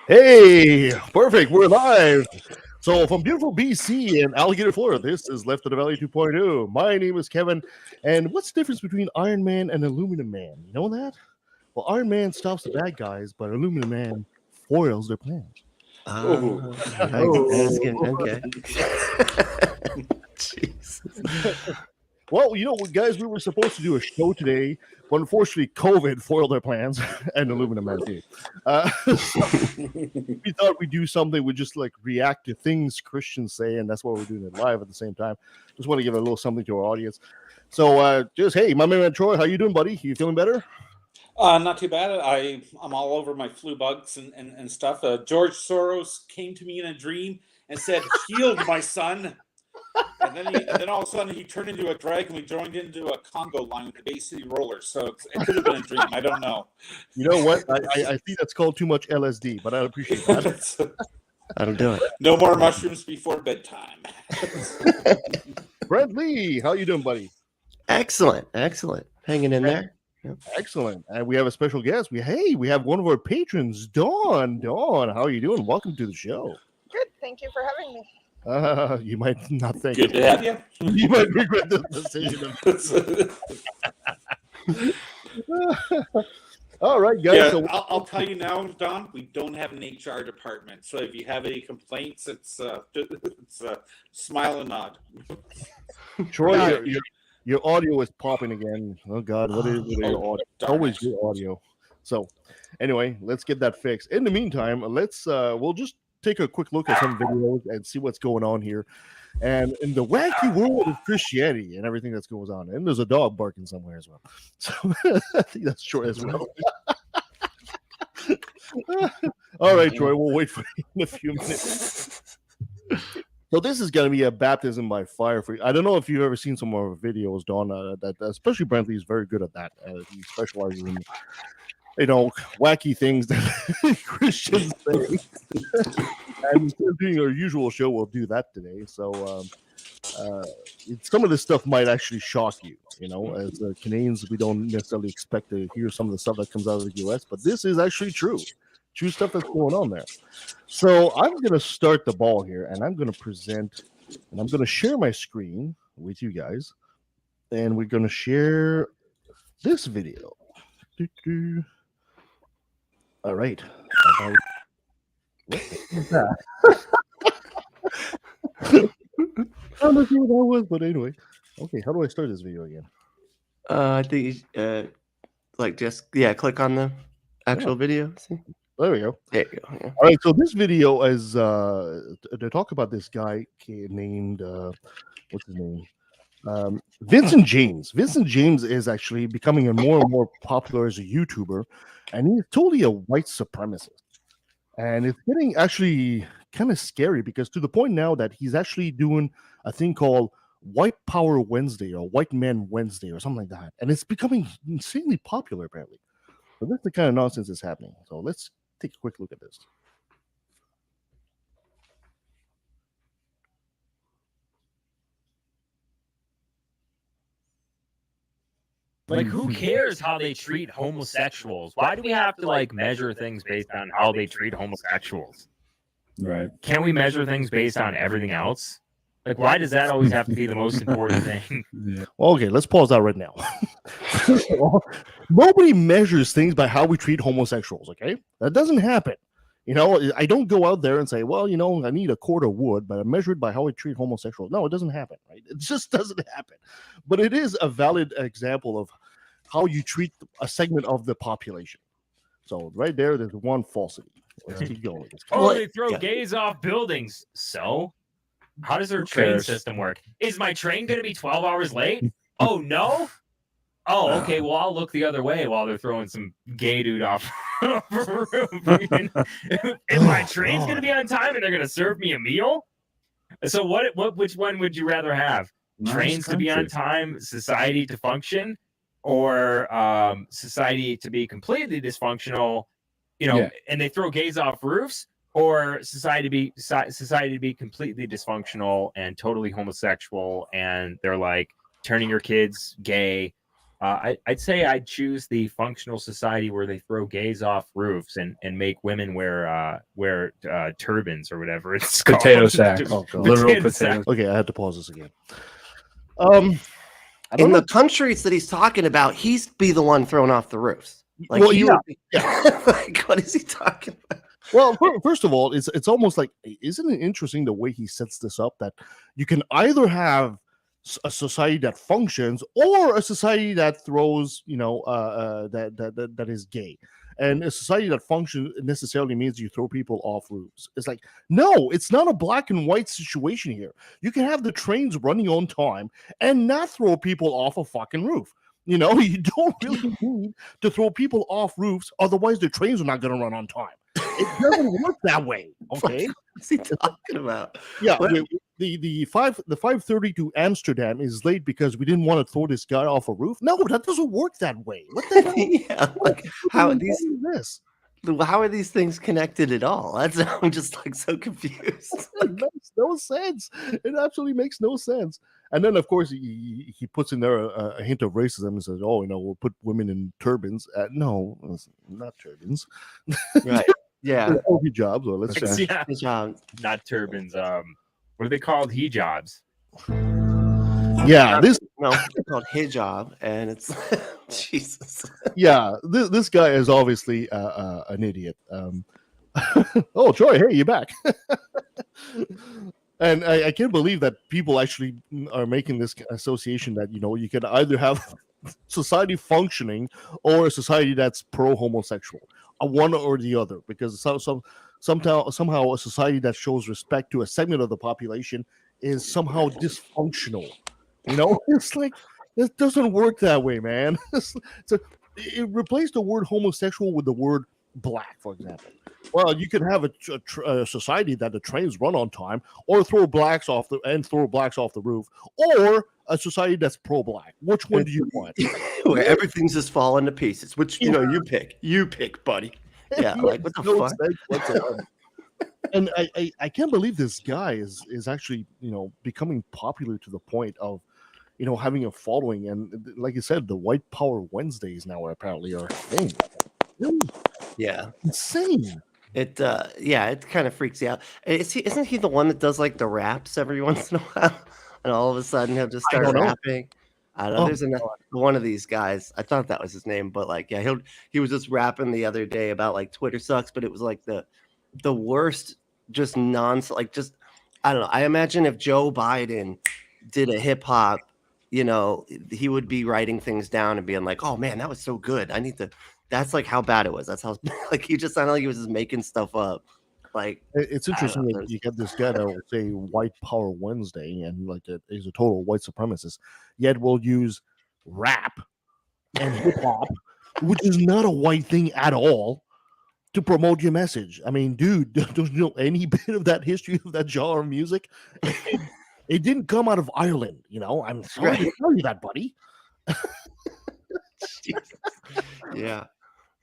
Hey, perfect. We're live. So, from beautiful BC and Alligator, Florida, this is Left of the Valley 2.0. My name is Kevin. And what's the difference between Iron Man and Aluminum Man? You know that? Well, Iron Man stops the bad guys, but Aluminum Man foils their plans. Oh. That's good. Okay. Jesus. Well, guys, we were supposed to do a show today, but unfortunately, COVID foiled our plans, and Aluminum Man too. We thought we'd do something we just like react to things Christians say, and that's why we're doing it live at the same time. Just want to give a little something to our audience. So, hey, my man Troy, how you doing, buddy? You feeling better? Not too bad. I'm all over my flu bugs and stuff. George Soros came to me in a dream and said, "Healed, my son." And then all of a sudden he turned into a dragon. We joined into a Congo line with the Bay City Rollers. So it could have been a dream. I don't know. You know what? I think that's called too much LSD, but I appreciate that. That'll do it. No more mushrooms before bedtime. Brent Lee, how you doing, buddy? Excellent. Hanging in there. Excellent. And we have a special guest. We have one of our patrons, Dawn. Dawn, how are you doing? Welcome to the show. Good. Thank you for having me. You might not think. Good to have you. You might regret this decision. All right, guys. Yeah, So I'll tell you now, Don. We don't have an HR department, so if you have any complaints, it's smile and nod. Troy, your audio is popping again. Oh God, what is your audio? It's always your audio. So, anyway, let's get that fixed. In the meantime, we'll just take a quick look at some videos and see what's going on here. And in the wacky world of Christianity and everything that's going on, and there's a dog barking somewhere as well. So I think that's Troy as well. All right, Troy, we'll wait for you in a few minutes. So this is going to be a baptism by fire for you. I don't know if you've ever seen some of our videos, Dawn. That especially Brantley is very good at that. He specializes in wacky things that Christians say. And instead of doing our usual show, we'll do that today. So some of this stuff might actually shock you. As Canadians, we don't necessarily expect to hear some of the stuff that comes out of the U.S., but this is actually true stuff that's going on there. So I'm going to start the ball here, and I'm going to present, and I'm going to share my screen with you guys, and we're going to share this video. All right. What was that? I don't know what that was, but anyway. Okay, how do I start this video again? I think click on the actual video. See? There we go. There you go. Yeah. All right, so this video is to talk about this guy named what's his name? Vincent James. Vincent James is actually becoming more and more popular as a YouTuber, and he's totally a white supremacist. And it's getting actually kind of scary because to the point now that he's actually doing a thing called White Power Wednesday or White Man Wednesday or something like that. And it's becoming insanely popular, apparently. So that's the kind of nonsense that's happening. So let's take a quick look at this. Like, who cares how they treat homosexuals? Why do we have to measure things based on how they treat homosexuals? Right. Can't we measure things based on everything else? Why does that always have to be the most important thing? Yeah. Well, okay, let's pause that right now. Nobody measures things by how we treat homosexuals, okay? That doesn't happen. I don't go out there and say, well, I need a cord of wood, but I measure it by how I treat homosexuals. No, it doesn't happen, right? It just doesn't happen. But it is a valid example of how you treat a segment of the population. So right there's one falsity. Let's keep going. They throw gays off buildings. So how does their train system work? Is my train going to be 12 hours late? Oh, no? Oh, okay. Well, I'll look the other way while they're throwing some gay dude off. If my train's going to be on time and they're going to serve me a meal? So which one would you rather have? Trains to be on time, society to function, or society to be completely dysfunctional, and they throw gays off roofs, or society to be completely dysfunctional and totally homosexual, and they're turning your kids gay I'd say I'd choose the functional society where they throw gays off roofs and make women wear turbans or whatever it's called. Potato sack. Oh, God. Literal Potato sack. potato. Okay, I had to pause this again. I In don't the know. countries that he's talking about, he's be the one thrown off the roofs. Like, Well, he yeah, would be, like, what is he talking about? Well, first of all, it's almost like, isn't it interesting the way he sets this up, that you can either have a society that functions or a society that throws, that is gay. And a society that functions necessarily means you throw people off roofs. It's like, no, it's not a black and white situation here. You can have the trains running on time and not throw people off a fucking roof. You don't really need to throw people off roofs, otherwise the trains are not going to run on time. It doesn't work that way. Okay. What's he talking about? Yeah. What? The 5:30 to Amsterdam is late because we didn't want to throw this guy off a roof. No, that doesn't work that way. What the hell? Yeah, like how are these This? how are these things connected at all? That's I'm just like so confused. It makes no sense. It absolutely makes no sense. And then, of course, he puts in there a hint of racism and says, "Oh, we'll put women in turbans." No, it's not turbans. Right. Yeah. Or hijabs, or let's say. Yeah, Good job. not turbans. What are they called? Hijabs. Yeah, this No, it's called hijab, and it's Jesus. yeah, this guy is obviously an idiot. Oh, Troy, hey, you're back. And I can't believe that people actually are making this association that you can either have society functioning or a society that's pro-homosexual, one or the other. Because somehow a society that shows respect to a segment of the population is somehow dysfunctional. It's like, it doesn't work that way, man. It replaced the word homosexual with the word black, for example. Well, you could have a society that the trains run on time, or throw blacks off the roof, or a society that's pro-black. Which one do you want? Where everything's just falling to pieces. Which you pick, buddy. Yeah, like what the No fuck? sense whatsoever. And I can't believe this guy is actually becoming popular to the point of having a following. And like you said, the White Power Wednesdays now apparently are a thing. Really Yeah. insane. It kind of freaks you out. Isn't he the one that does like the raps every once in a while? And all of a sudden he'll just I start don't know. rapping. I don't know. Oh, There's another one of these guys. I thought that was his name, but like, yeah, he was just rapping the other day about like Twitter sucks, but it was like the worst, just nonsense. Like, just I don't know. I imagine if Joe Biden did a hip hop, he would be writing things down and being like, "Oh man, that was so good. I need to." That's like how bad it was. That's how like he just sounded like he was just making stuff up. Like, it's interesting know, that you get this guy that will say White Power Wednesday and like he's a total white supremacist, yet will use rap and hip hop, which is not a white thing at all, to promote your message. I mean, dude, don't you know any bit of that history of that genre of music? It didn't come out of Ireland, I'm sorry to tell you that, buddy. yeah.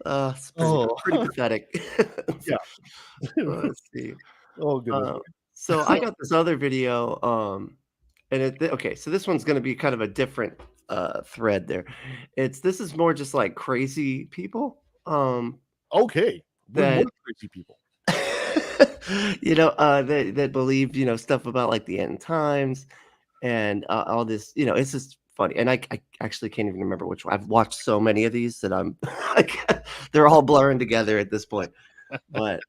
It's Oh. pretty pathetic. Yeah. Let's see. Oh, goodness. So I got this other video, and okay, so this one's going to be kind of a different thread there. This is more just like crazy people. Okay. that- What crazy people. that believe stuff about like the end times and all this. It's just funny, and I actually can't even remember which one. I've watched so many of these that I'm like, they're all blurring together at this point. But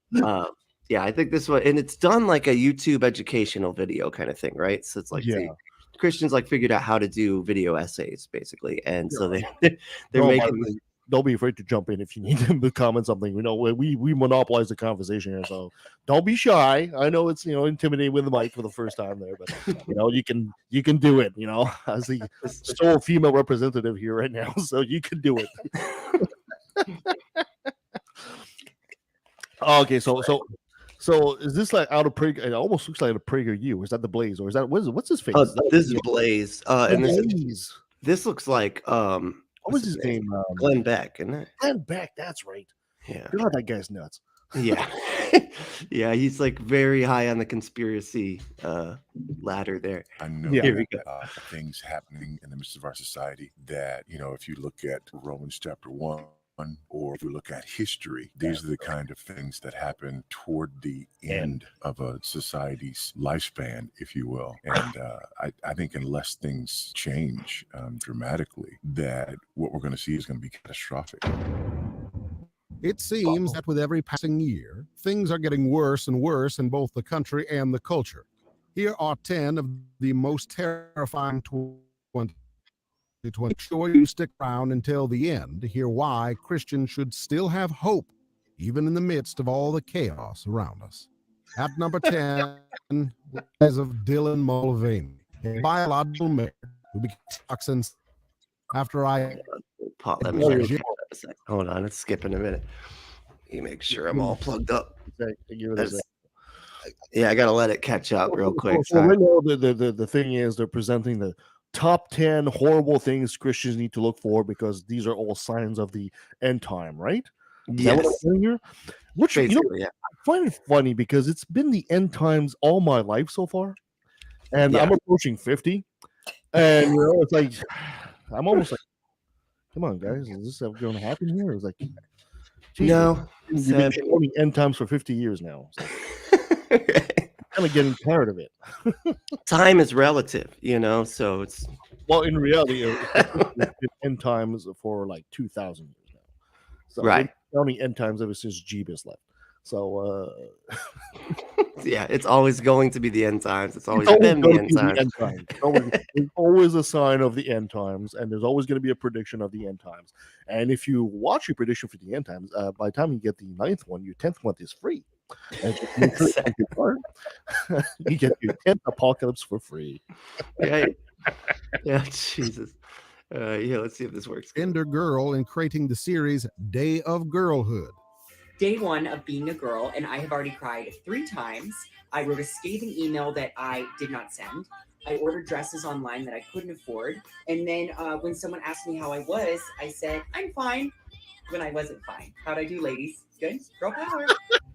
yeah, I think this one, and it's done like a YouTube educational video kind of thing, right? So it's like Yeah. the Christians like figured out how to do video essays basically, and so they're No, making Mark, don't be afraid to jump in if you need them to comment something. We monopolize the conversation here, so don't be shy. I know it's intimidating with the mic for the first time there, but you can do it. As the sole female representative here right now, so you can do it. Okay, so is this like out of Prager? It almost looks like a PragerU. Is that the Blaze, or is that what's his face? this is Blaze, and Blaze. this looks like What was his name? Glenn Beck, isn't it? Glenn Beck. That's right. Yeah. God, that guy's nuts. Yeah. Yeah, he's like very high on the conspiracy ladder there. I know Yeah. Here we that, things happening in the midst of our society that, if you look at Romans chapter 1, or if you look at history, these are the kind of things that happen toward the end of a society's lifespan, if you will. And I think unless things change dramatically, that what we're going to see is going to be catastrophic. It seems that with every passing year, things are getting worse and worse in both the country and the culture. Here are 10 of the most terrifying 2020. Make sure you stick around until the end to hear why Christians should still have hope, even in the midst of all the chaos around us. At number 10, rise of Dylan Mulvaney, a biological male who became toxins after Paul, let me check that a sec. Hold on, it's skipping a minute. Let me make sure I'm all plugged up. Yeah, I gotta let it catch up real quick. So right now, the thing is, they're presenting the top 10 horrible things Christians need to look for because these are all signs of the end time, right? Is that what I'm Yes, saying here? Which basically, yeah. I find it funny because it's been the end times all my life so far, and Yeah. I'm approaching 50, and it's like I'm almost like, come on, guys, is this ever going to happen here? It's like, geez, No, you've been showing end times for 50 years now. So kind of getting tired of it. time is relative, so it's Well, in reality, it's been end times for like 2,000 years now. So Right. they've been counting end times ever since Jeebus left. So yeah, it's always going to be the end times. It's always it's been the going end to be times. times. There's always a sign of the end times, and there's always going to be a prediction of the end times. And if you watch your prediction for the end times, by the time you get the 9th one, your 10th one is free. And just make sure you card, you get your 10th apocalypse for free. Yeah, yeah, Jesus. Yeah, let's see if this works. Gender girl in creating the series Day of Girlhood. Day one of being a girl, and I have already cried 3 times. I wrote a scathing email that I did not send. I ordered dresses online that I couldn't afford. And then when someone asked me how I was, I said, I'm fine, when I wasn't fine. How'd I do, ladies? Good? Girl power.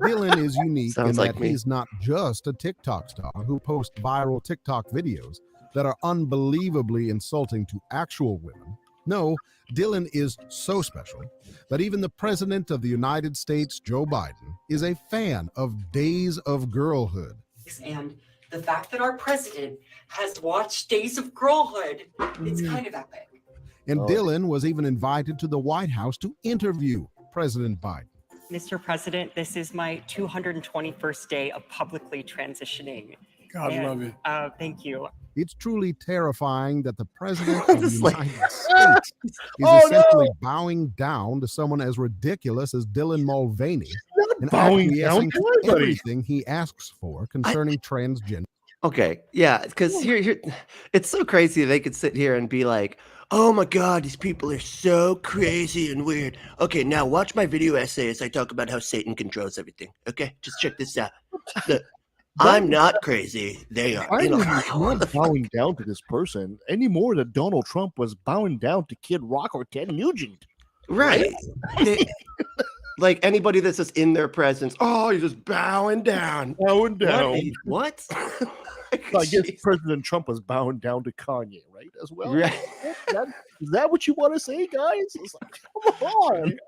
Dylan is unique Sounds in like that me. he's not just a TikTok star who posts viral TikTok videos that are unbelievably insulting to actual women. No, Dylan is so special that even the President of the United States, Joe Biden, is a fan of Days of Girlhood. And the fact that our president has watched Days of Girlhood, it's kind of epic. And Oh. Dylan was even invited to the White House to interview President Biden. Mr. President, this is my 221st day of publicly transitioning. God And, love you. Thank you. It's truly terrifying that the President of the It's like- United States is Oh, essentially bowing down to someone as ridiculous as Dylan Mulvaney and Bowing down acquiescing to to anybody. everything he asks for concerning transgender. Okay, yeah, because here, it's so crazy they could sit here and be like, "Oh my God, these people are so crazy and weird." Okay, now watch my video essay as I talk about how Satan controls everything. Okay, just check this out. Look, I'm not crazy. They are. I'm What not the fuck? bowing down to this person any more than Donald Trump was bowing down to Kid Rock or Ted Nugent. Right. Like anybody that's just in their presence, oh, you're just bowing down. Bowing down. What? I guess President Trump was bowing down to Kanye, right? As well. Right. Is that what you want to say, guys? It's like, come on.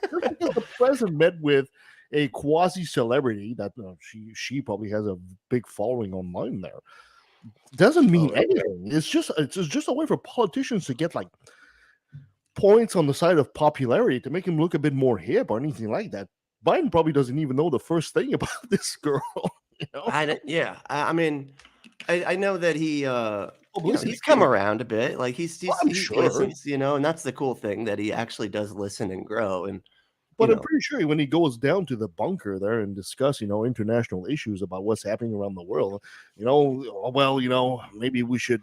Just because the president met with a quasi celebrity that she probably has a big following online there doesn't mean anything. It's just a way for politicians to get like points on the side of popularity to make him look a bit more hip or anything like that. Biden probably doesn't even know the first thing about this girl. You know? I mean, I know that he Publicity he's come too. around a bit. Like he I'm sure. listens, and that's the cool thing that he actually does listen and grow. And But you I'm pretty sure when he goes down to the bunker there and discuss, international issues about what's happening around the world, maybe we should,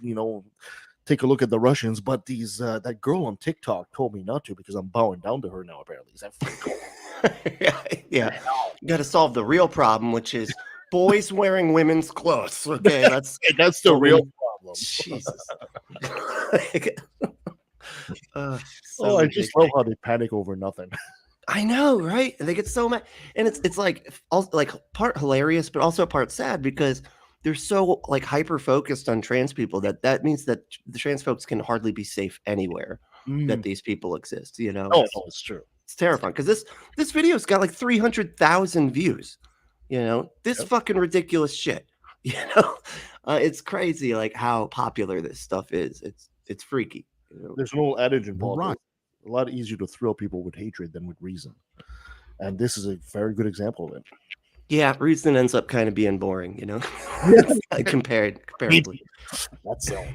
take a look at the Russians. But these that girl on TikTok told me not to because I'm bowing down to her now. Apparently, is that freaking yeah, you got to solve the real problem, which is boys wearing women's clothes. Okay, that's the real problem. Jesus. I just love how they panic over nothing. I know, right? And they get so mad, and it's like also like part hilarious, but also part sad because they're so like hyper focused on trans people that means that the trans folks can hardly be safe anywhere that Mm. these people exist. You know, Oh, no, it's true. it's terrifying because this video's got like 300,000 views. You know, this Yep. fucking ridiculous shit. You know, it's crazy like how popular this stuff is. It's freaky. You know? There's an old adage in Right. politics. A lot easier to thrill people with hatred than with reason. And this is a very good example of it. Yeah, reason ends up kind of being boring, you know, comparatively. That's all.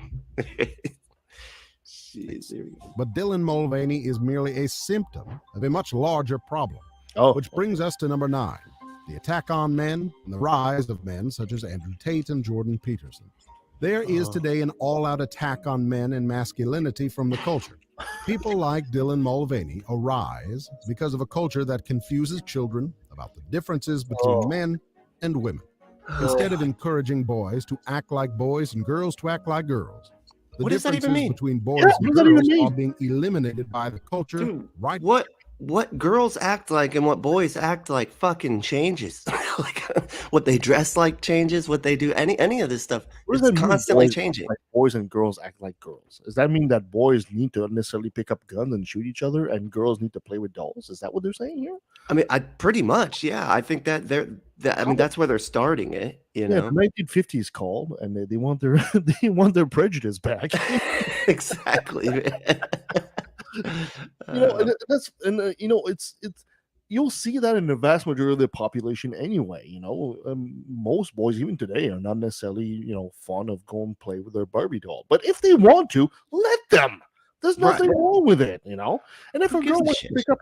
Jeez, there we go. But Dylan Mulvaney is merely a symptom of a much larger problem, Oh, which brings us to number 9, the attack on men and the rise of men such as Andrew Tate and Jordan Peterson. There is today an all-out attack on men and masculinity from the culture. People like Dylan Mulvaney arise because of a culture that confuses children about the differences between men and women. Instead of encouraging boys to act like boys and girls to act like girls, the What does that even differences mean? between boys Yeah, and what does that even girls mean? are being eliminated by the culture Dude, right what girls act like and what boys act like fucking changes. Like what they dress like changes, what they do, any of this stuff. What does It's that mean, constantly boys changing. like boys and girls act like girls? Does that mean that boys need to necessarily pick up guns and shoot each other, and girls need to play with dolls? Is that what they're saying here? I mean, I pretty much, yeah. I think that I mean, that's where they're starting it, you Yeah, know. the 1950s called, and they want their they want their prejudice back. Exactly. It's you'll see that in the vast majority of the population anyway. Most boys even today are not necessarily fond of going play with their Barbie doll, but if they want to, let them. There's nothing wrong with it, And if Who a gives girl a wants to shit? pick up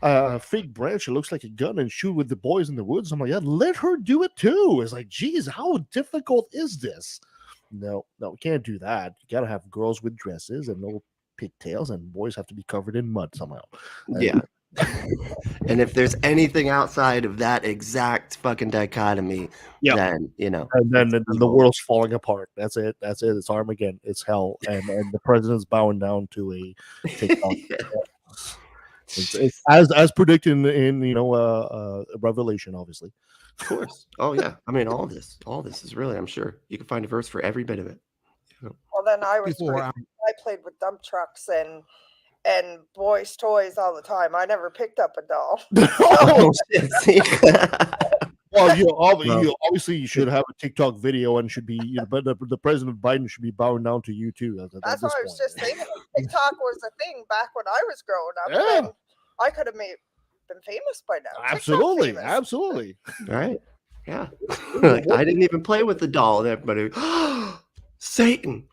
a fake branch that looks like a gun and shoot with the boys in the woods, I'm like, yeah, let her do it too. It's like, geez, how difficult is this? No, can't do that. You gotta have girls with dresses and no pigtails, and boys have to be covered in mud somehow. Yeah. And if there's anything outside of that exact fucking dichotomy, Yeah. then And then the world's falling apart. That's it. It's Armageddon. It's hell. And the president's bowing down to a TikTok. It's as predicted in Revelation, obviously. Of course. Oh yeah. I mean, all this is really, I'm sure you can find a verse for every bit of it. Well, then I was before raised- I played with dump trucks and boys' toys all the time. I never picked up a doll. Oh, shit. See? Well, No. obviously you should have a TikTok video and should be, but the President Biden should be bowing down to you too. At That's this what I was point. just thinking. TikTok was a thing back when I was growing up. Yeah. And I could have been famous by now. TikTok Absolutely, famous. absolutely. Right? Yeah. Like, I didn't even play with the doll, and everybody, Satan.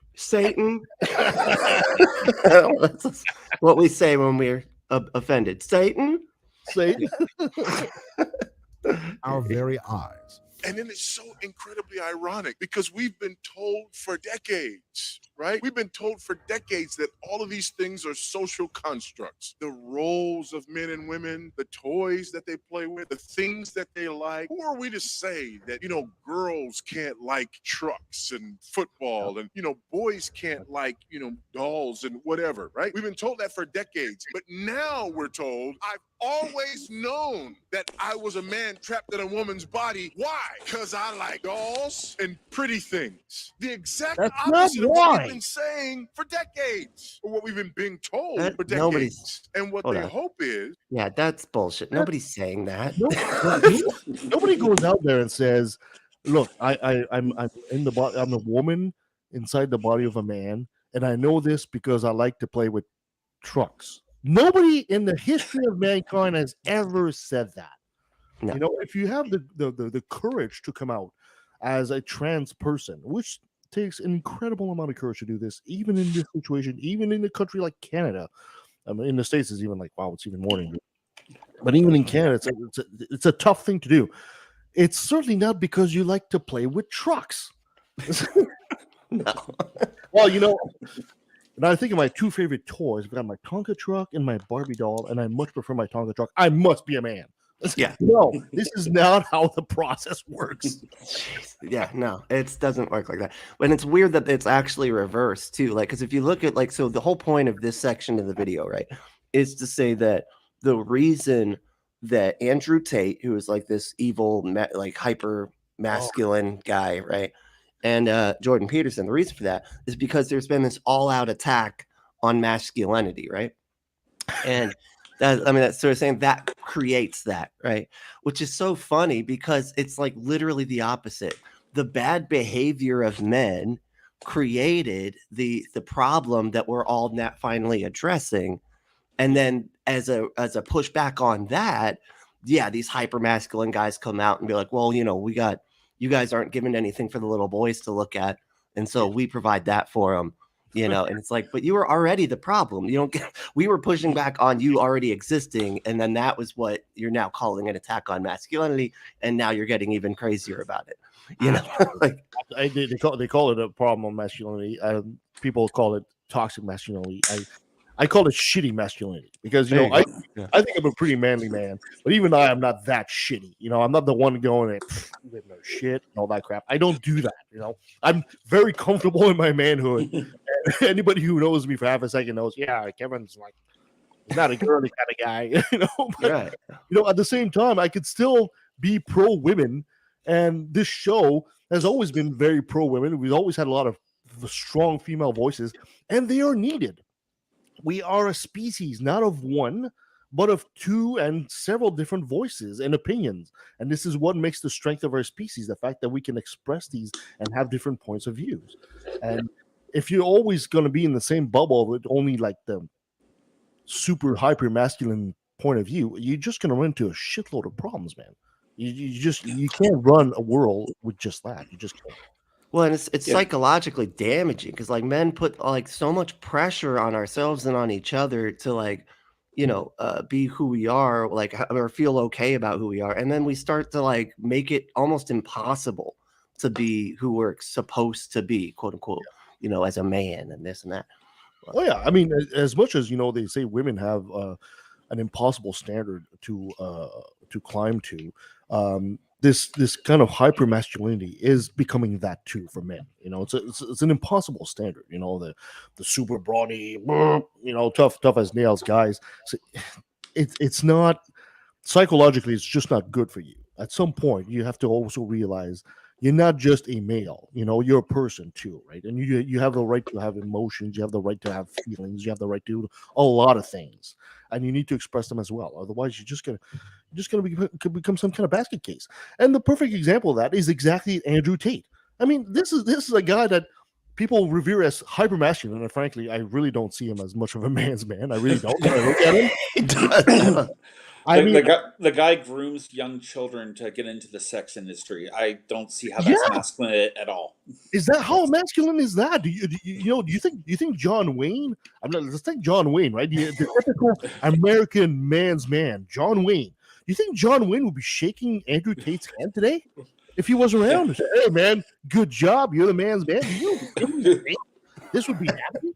That's what we say when we're offended. Satan. Say, our very eyes. And then it's so incredibly ironic because we've been told for decades, right? We've been told for decades that all of these things are social constructs. The roles of men and women, the toys that they play with, the things that they like. Who are we to say that, girls can't like trucks and football and, boys can't like, dolls and whatever, right? We've been told that for decades. But now we're told, I've always known that I was a man trapped in a woman's body. Why? Because I like dolls and pretty things. The exact That's not opposite of what why. we've been saying for decades, or what we've been being told That- for decades. nobody's- And what hold they on. hope is Yeah, that's bullshit. Nobody's saying that. Nobody goes out there and says, "Look, I'm in the body. I'm a woman inside the body of a man, and I know this because I like to play with trucks." Nobody in the history of mankind has ever said that. No. If you have the courage to come out as a trans person, which takes an incredible amount of courage to do this, even in this situation, even in a country like Canada. I mean, in the States, it's even like, wow, it's even more than you. But even in Canada, it's a tough thing to do. It's certainly not because you like to play with trucks. No. Well, and I think of my two favorite toys. I've got my Tonka truck and my Barbie doll, and I much prefer my Tonka truck. I must be a man. Yeah. No, this is not how the process works. Yeah, no, it doesn't work like that. And it's weird that it's actually reversed too. Like, because if you look at so the whole point of this section of the video, right, is to say that the reason that Andrew Tate, who is like this evil, like hyper masculine guy, right? And Jordan Peterson, the reason for that is because there's been this all-out attack on masculinity, right? And that's sort of saying that creates that, right? Which is so funny because it's like literally the opposite. The bad behavior of men created the problem that we're all not finally addressing. And then as a pushback on that, yeah, these hyper masculine guys come out and be like, well, you guys aren't giving anything for the little boys to look at, and so we provide that for them, and it's like, but you were already the problem. We were pushing back on you already existing, and then that was what you're now calling an attack on masculinity, and now you're getting even crazier about it. Like they call it a problem on masculinity. People call it toxic masculinity. I call it shitty masculinity because I think I'm a pretty manly man, but even I am not that shitty. I'm not the one going with no shit and all that crap. I don't do that. I'm very comfortable in my manhood. And anybody who knows me for half a second knows, yeah, Kevin's like not a girly kind of guy. But, right. At the same time, I could still be pro women, and this show has always been very pro women. We've always had a lot of strong female voices, and they are needed. We are a species, not of one, but of two and several different voices and opinions. And this is what makes the strength of our species, the fact that we can express these and have different points of views. And if you're always going to be in the same bubble with only like the super hyper masculine point of view, you're just going to run into a shitload of problems, man. You can't run a world with just that. You just can't. Well, and it's psychologically damaging because like men put like so much pressure on ourselves and on each other to like, be who we are, like, or feel okay about who we are, and then we start to like make it almost impossible to be who we're supposed to be, quote unquote, as a man and this and that. Oh yeah, I mean, as much as they say women have an impossible standard to climb to. This kind of hyper masculinity is becoming that too for men. It's an impossible standard. The super brawny, tough as nails guys. So it's not psychologically. It's just not good for you. At some point, you have to also realize you're not just a male. You're a person too, right? And you have the right to have emotions. You have the right to have feelings. You have the right to do a lot of things, and you need to express them as well. Otherwise, you're just gonna become some kind of basket case. And the perfect example of that is exactly Andrew Tate. I mean, this is a guy that people revere as hyper masculine, and frankly, I really don't see him as much of a man's man. I really don't. When I look at him, He does. The guy grooms young children to get into the sex industry. I don't see how that's masculine at all. Is that how masculine is that? Do you think John Wayne? Let's take John Wayne, right? The typical American man's man, John Wayne. You think John Wayne would be shaking Andrew Tate's hand today if he was around? Say, hey man, good job, you're the man's man. This would be happening?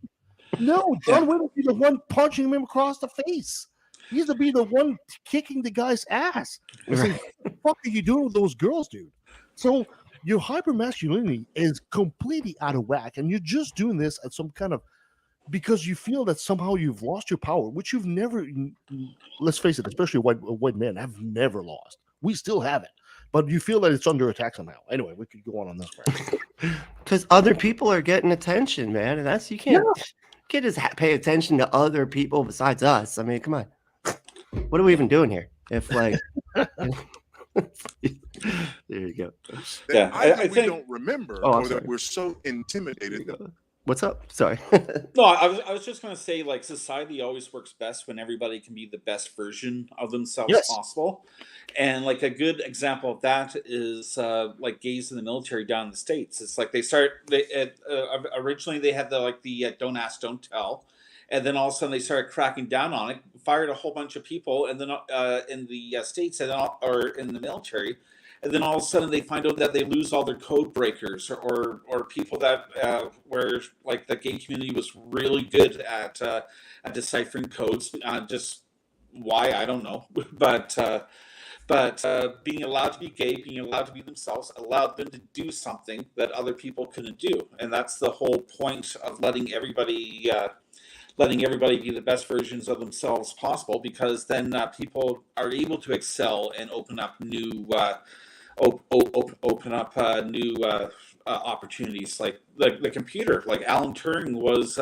No, John Wayne would be the one punching him across the face. He used to be the one kicking the guy's ass. Saying, what the fuck are you doing with those girls, dude? So your hyper masculinity is completely out of whack, and you're just doing this at some kind of because you feel that somehow you've lost your power, which you've never. Let's face it, especially white men have never lost. We still have it, but you feel that it's under attack somehow. Anyway, we could go on this part. Because other people are getting attention, man, and that's you can't just pay attention to other people besides us. I mean, come on. What are we even doing here? If like, there you go. Yeah, I think we don't remember, Oh, I'm or sorry. that we're so intimidated. What's up? Sorry. No, I was just going to say, like, society always works best when everybody can be the best version of themselves possible. And, like, a good example of that is, like, gays in the military down in the States. It's like originally they had the don't ask, don't tell. And then all of a sudden they started cracking down on it, fired a whole bunch of people, and then in the States or in the military. And then all of a sudden they find out that they lose all their code breakers or people that where like the gay community was really good at deciphering codes. Just why, I don't know. But being allowed to be gay, being allowed to be themselves, allowed them to do something that other people couldn't do. And that's the whole point of letting everybody letting everybody be the best versions of themselves possible, because then people are able to excel and open up new opportunities, like the computer. Like Alan Turing was.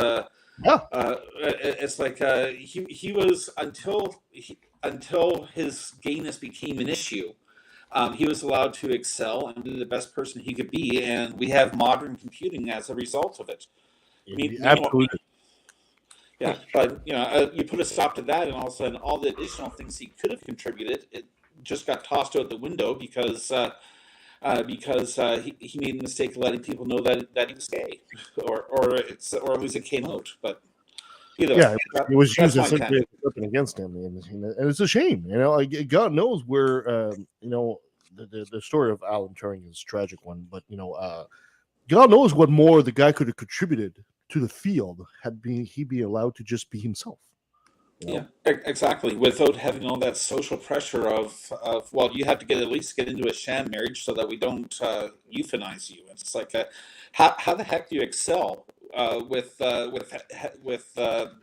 It's like he was until his gayness became an issue. He was allowed to excel and be the best person he could be, and we have modern computing as a result of it. Absolutely. Yeah, but you put a stop to that, and all of a sudden, all the additional things he could have contributed, it just got tossed out the window because he made the mistake of letting people know that he was gay, or at least it came out. But it was used as something against him, and it's a shame. Like, God knows where the story of Alan Turing is a tragic one, but God knows what more the guy could have contributed to the field had he been allowed to just be himself. Yeah, exactly. Without having all that social pressure of well, you have to at least get into a sham marriage so that we don't euthanize you. It's like, how the heck do you excel with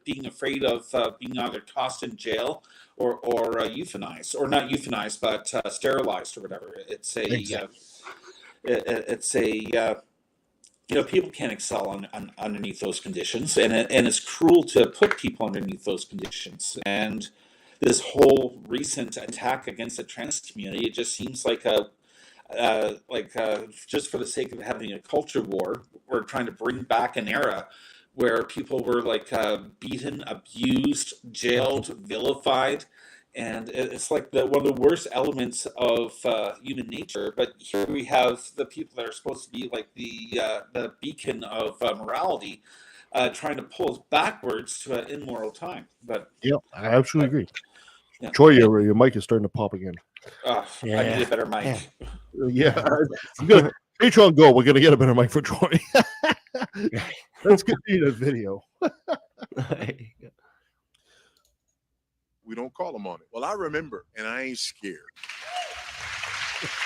being afraid of being either tossed in jail or euthanized, or not euthanized, but sterilized or whatever? It's people can't excel underneath those conditions, and it's cruel to put people underneath those conditions. And this whole recent attack against the trans community, it just seems like just for the sake of having a culture war, we're trying to bring back an era where people were beaten, abused, jailed, vilified. And it's like one of the worst elements of human nature. But here we have the people that are supposed to be like the beacon of morality, trying to pull us backwards to an immoral time. But yeah, I absolutely agree. Yeah. Troy, your mic is starting to pop again. I need a better mic. Yeah, Patreon Go. We're gonna get a better mic for Troy. Let's continue the video. We don't call them on it. Well, I remember, and I ain't scared.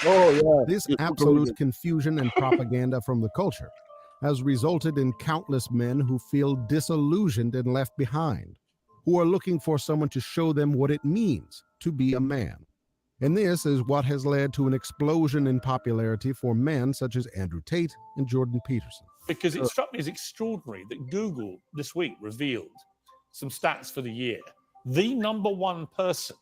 Oh, yeah. This absolute confusion and propaganda from the culture has resulted in countless men who feel disillusioned and left behind, who are looking for someone to show them what it means to be a man. And this is what has led to an explosion in popularity for men such as Andrew Tate and Jordan Peterson. Because it struck me as extraordinary that Google this week revealed some stats for the year. The number one person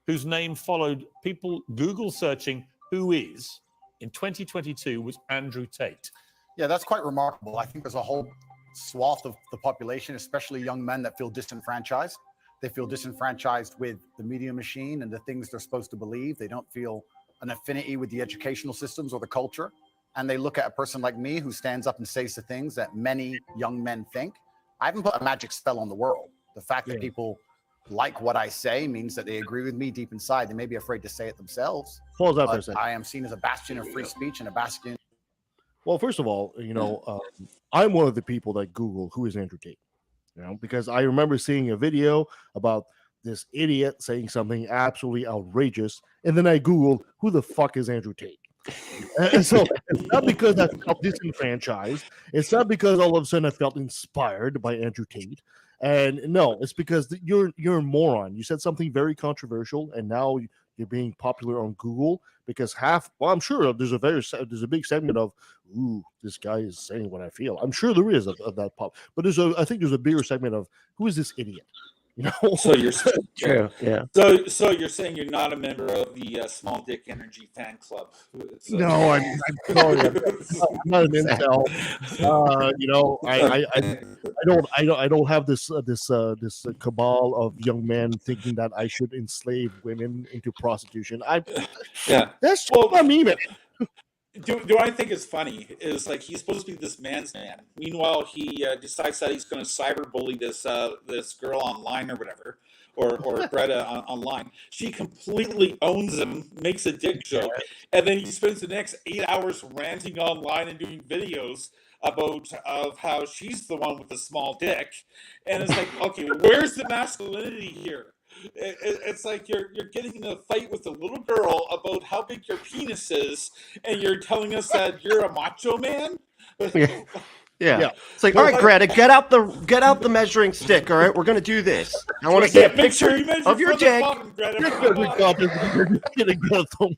whose name followed people Google searching who is in 2022 was Andrew Tate. Yeah, that's quite remarkable. I think there's a whole swath of the population, especially young men, that feel disenfranchised. They feel disenfranchised with the media machine and the things they're supposed to believe. They don't feel an affinity with the educational systems or the culture. And they look at a person like me who stands up and says the things that many young men think. I haven't put a magic spell on the world. The fact that people like what I say means that they agree with me deep inside. They may be afraid to say it themselves. Pause out for a second. I am seen as a bastion of free speech and a bastion. Well, first of all, I'm one of the people that Google who is Andrew Tate, because I remember seeing a video about this idiot saying something absolutely outrageous, and then I Googled who the fuck is Andrew Tate. And so it's not because I felt disenfranchised. It's not because all of a sudden I felt inspired by Andrew Tate. And no, it's because you're a moron. You said something very controversial, and now you're being popular on Google because I'm sure there's a big segment of, ooh, this guy is saying what I feel. I'm sure there is of that pop, but I think there's a bigger segment of, who is this idiot? So you're True, yeah. So you're saying you're not a member of the Small Dick Energy fan club? No, I'm sorry. I'm not an incel. I don't have this cabal of young men thinking that I should enslave women into prostitution. That's what I mean. Do I think it's funny is like he's supposed to be this man's man. Meanwhile, he decides that he's going to cyberbully this girl online or whatever, or Greta online. She completely owns him, makes a dick joke, and then he spends the next 8 hours ranting online and doing videos of how she's the one with the small dick. And it's like, okay, where's the masculinity here? It's like you're getting in a fight with a little girl about how big your penis is, and you're telling us that you're a macho man. Yeah. Yeah. It's like, all right, Greta, get out the measuring stick. All right, we're gonna do this. I want to see a Make sure picture you measure of your from the dick. bottom, Greta, You're from the gonna bottom.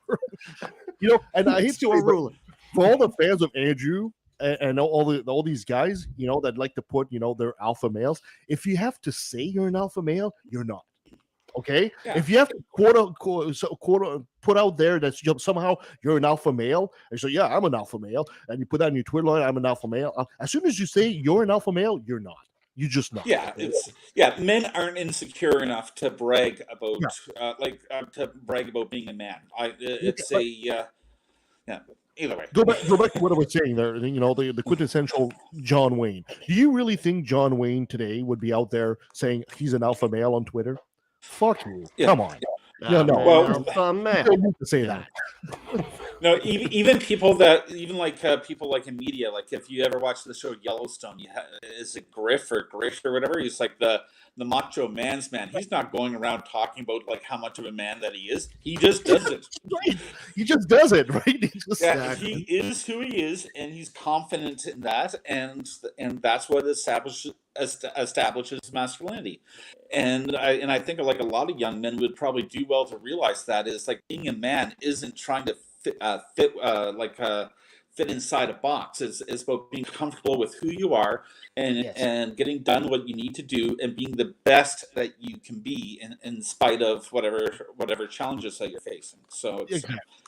You know, and I hate to a ruler. for all the fans of Andrew and all these guys, you know, that like to put, you know, they're alpha males. If you have to say you're an alpha male, you're not. Okay, Yeah. if you have to put out there that somehow you're an alpha male, and so yeah, I'm an alpha male, and you put that on your Twitter line, I'm an alpha male. As soon as you say you're an alpha male, you're not. You just not. Yeah, men aren't insecure enough to brag about to brag about being a man. It's either way. Go back to what I was saying there. You know, the quintessential John Wayne. Do you really think John Wayne today would be out there saying he's an alpha male on Twitter? Fuck you. Yeah. Come on. No. Well, man. You don't need to say that. No, even people that people like in media, like if you ever watch the show Yellowstone, is it Griff or whatever? He's like the macho man's man. He's not going around talking about like how much of a man that he is. He just does it. Right. He just does it, right? He is who he is, and he's confident in that, and that's what establishes masculinity. And I think like a lot of young men would probably do well to realize that is like being a man isn't trying to fit inside a box. It's about being comfortable with who you are and getting done what you need to do and being the best that you can be in spite of whatever challenges that you're facing. So it's,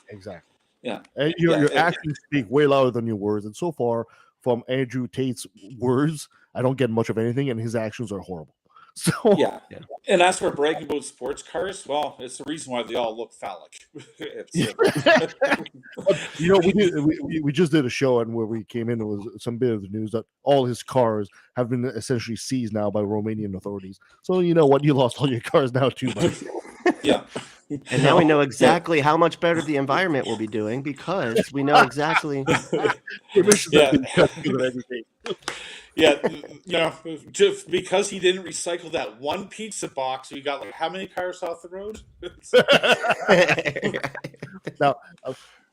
exactly. Yeah. And your actions speak way louder than your words. And so far, from Andrew Tate's words, I don't get much of anything, and his actions are horrible. So yeah. And as for bragging about sports cars, well, it's the reason why they all look phallic. You know, we just did a show, and where we came in, it was some bit of the news that all his cars have been essentially seized now by Romanian authorities. So you know what? You lost all your cars now too, buddy. Yeah. And now we know exactly how much better the environment will be doing because we know exactly. Yeah, you know, just because he didn't recycle that one pizza box, we got like how many cars off the road? Now,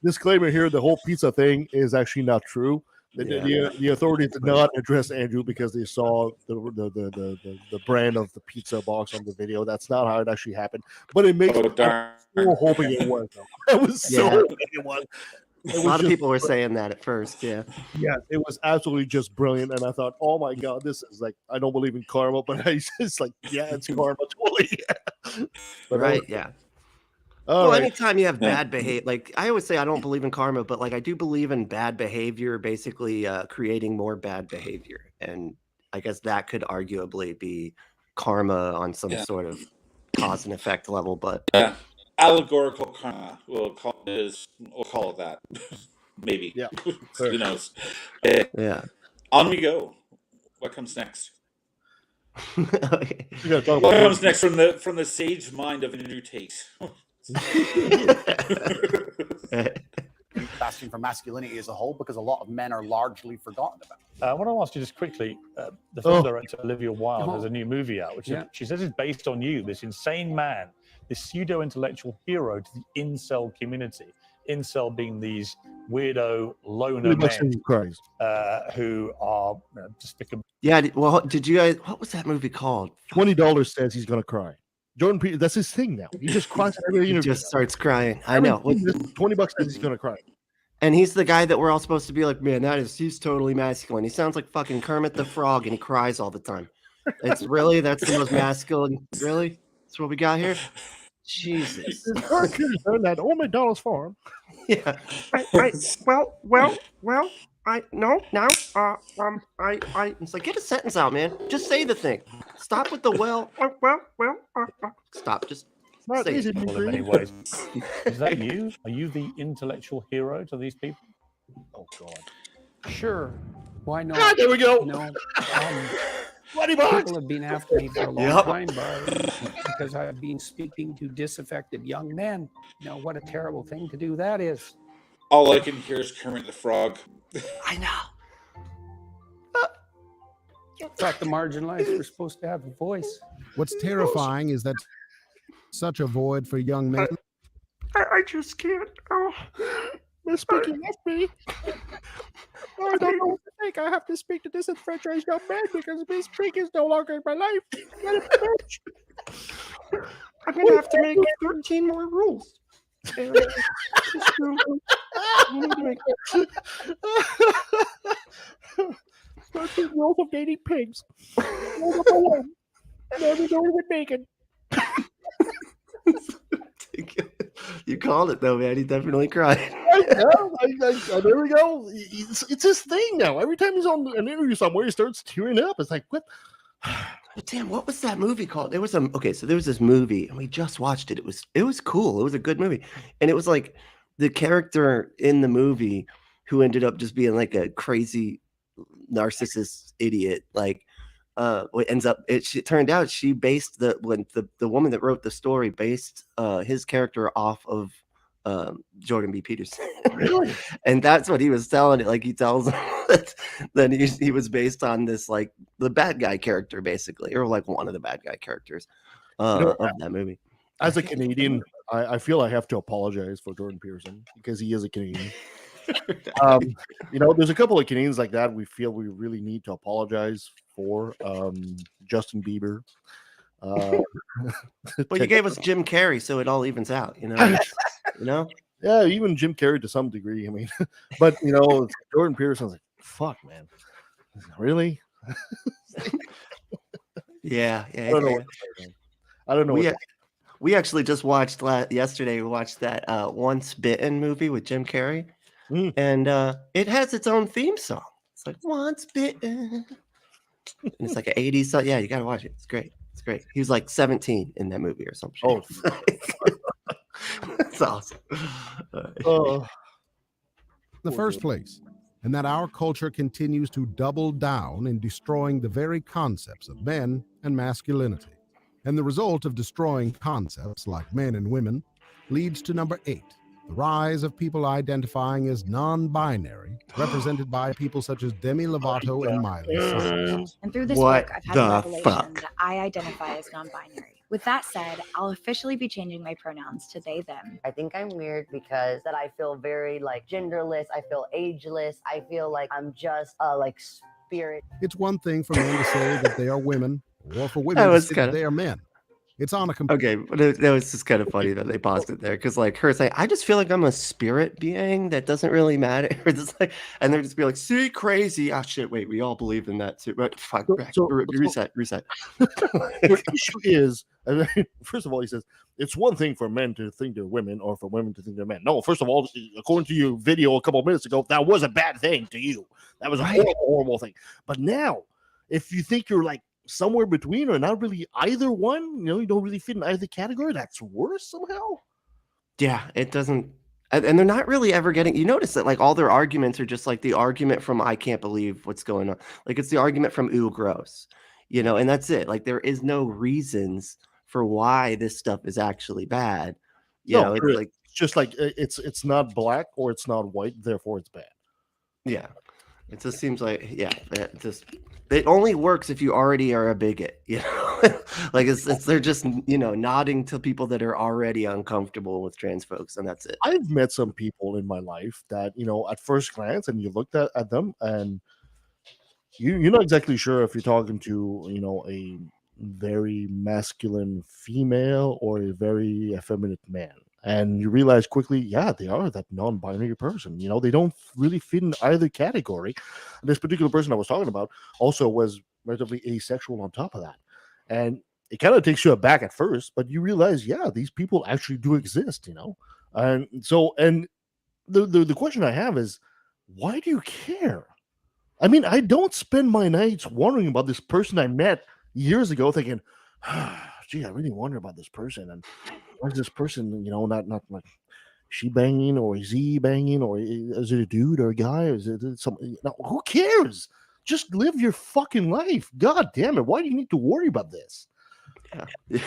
disclaimer here: the whole pizza thing is actually not true. The authorities did not address Andrew because they saw the brand of the pizza box on the video. That's not how it actually happened. But it makes me so hoping it was. I was so hoping it was. A lot of people were saying that at first. Yeah, it was absolutely just brilliant, and I thought, oh my god, this is like, I don't believe in karma, but I just like, yeah, it's karma, totally. But right, yeah. Well, anytime you have bad behavior, like I always say, I don't believe in karma, but like I do believe in bad behavior, basically creating more bad behavior, and I guess that could arguably be karma on some sort of cause and effect level, but allegorical karma, we'll call it that. Maybe. Yeah. Who knows? Yeah. On we go. What comes next? Okay. What comes next from the sage mind of Andrew Tate? Fasting for masculinity as a whole, because a lot of men are largely forgotten about. I want to ask you just quickly, the film director Olivia Wilde has a new movie out, which she says is based on you, this insane man, this pseudo-intellectual hero to the incel community. Incel being these weirdo loner men who are despicable. Yeah, well, did you guys, what was that movie called? $20 says he's going to cry. Jordan Peterson, that's his thing now. He just cries at every interview. He just starts crying. I know. $20 says he's going to cry. And he's the guy that we're all supposed to be like, man, he's totally masculine. He sounds like fucking Kermit the Frog, and he cries all the time. That's the most masculine. Really? That's what we got here? Jesus. That old McDonald's farm. Yeah. It's like, get a sentence out, man. Just say the thing. Stop with the Stop. Just say it. In many ways. Is that you? Are you the intellectual hero to these people? Oh God. Sure. Why not? Ah, there we go. No. $20. People have been after me for a long time, because I've been speaking to disaffected young men. Now, what a terrible thing to do that is. All I can hear is Kermit the Frog. I know. I thought the marginalized were supposed to have a voice. What's terrifying is that such a void for young men. I just can't. Oh, Miss Pinky left me. I don't know what to think. I have to speak to disenfranchised young man because Miss Pinky is no longer in my life. I'm gonna have to make 13 more rules. 13 rules of dating pigs. Never go with bacon. You called it though, man. He definitely cried. There we go. It's his thing now. Every time he's on an interview somewhere, he starts tearing up. It's like, what? But damn, what was that movie called? There was so there was this movie, and we just watched it. It was cool. It was a good movie, and it was like the character in the movie who ended up just being like a crazy narcissist idiot. Like, what ends up it turned out she based the woman that wrote the story based his character off of Jordan B. Peterson. Really? And that's what he was telling it. Like he tells him that he was based on this, like the bad guy character, basically, or like one of the bad guy characters of that movie. As a Canadian, I feel I have to apologize for Jordan Peterson because he is a Canadian. There's a couple of Canadians like that we feel we really need to apologize for. Justin Bieber. But you gave us Jim Carrey, so it all evens out, you know. Yeah, even Jim Carrey to some degree. I mean, but Jordan Peterson's like, fuck, man, really? Yeah. I don't know. We actually just watched yesterday. We watched that Once Bitten movie with Jim Carrey, and it has its own theme song. It's like Once Bitten, and it's like an 80s song. Yeah, you gotta watch it. It's great. It's great. He was like 17 in that movie or something. Oh, that's awesome. The first place, and that our culture continues to double down in destroying the very concepts of men and masculinity. And the result of destroying concepts like men and women leads to number 8, the rise of people identifying as non-binary, represented by people such as Demi Lovato and Miley Cyrus. And through this work, I've had a revelation that I identify as non-binary. With that said, I'll officially be changing my pronouns to they, them. I think I'm weird because that I feel very like genderless. I feel ageless. I feel like I'm just like spirit. It's one thing for men to say that they are women, or for women to say that they are men. It's on a okay, but it was just kind of funny that they paused it there because, like, her saying, "I just feel like I'm a spirit being that doesn't really matter," or just like, and they're just be like, "See, crazy! Ah, shit! Wait, we all believe in that too." But fuck, reset. The issue is, first of all, he says it's one thing for men to think they're women, or for women to think they're men. No, first of all, according to your video a couple of minutes ago, that was a bad thing to you. That was a horrible thing. But now, if you think you're like somewhere between or not really either one, you don't really fit in either category, that's worse somehow. Yeah, it doesn't, and they're not really ever getting, you notice that like all their arguments are just like the argument from I can't believe what's going on, like it's the argument from ooh gross, and that's it. Like there is no reasons for why this stuff is actually bad. It's like it's just like it's not black or it's not white, therefore it's bad. Yeah, it just seems like it only works if you already are a bigot, like it's they're just nodding to people that are already uncomfortable with trans folks, and that's it. I've met some people in my life that at first glance, and you looked at them, and you're not exactly sure if you're talking to a very masculine female or a very effeminate man. And you realize quickly, yeah, they are that non-binary person. They don't really fit in either category. And this particular person I was talking about also was relatively asexual on top of that. And it kind of takes you aback at first, but you realize, yeah, these people actually do exist, And so, and the question I have is, why do you care? I mean, I don't spend my nights wondering about this person I met years ago thinking, gee, I really wonder about this person. And why is this person, not like she banging or is he banging, or is it a dude or a guy, or is it something? No, who cares? Just live your fucking life. God damn it. Why do you need to worry about this? Is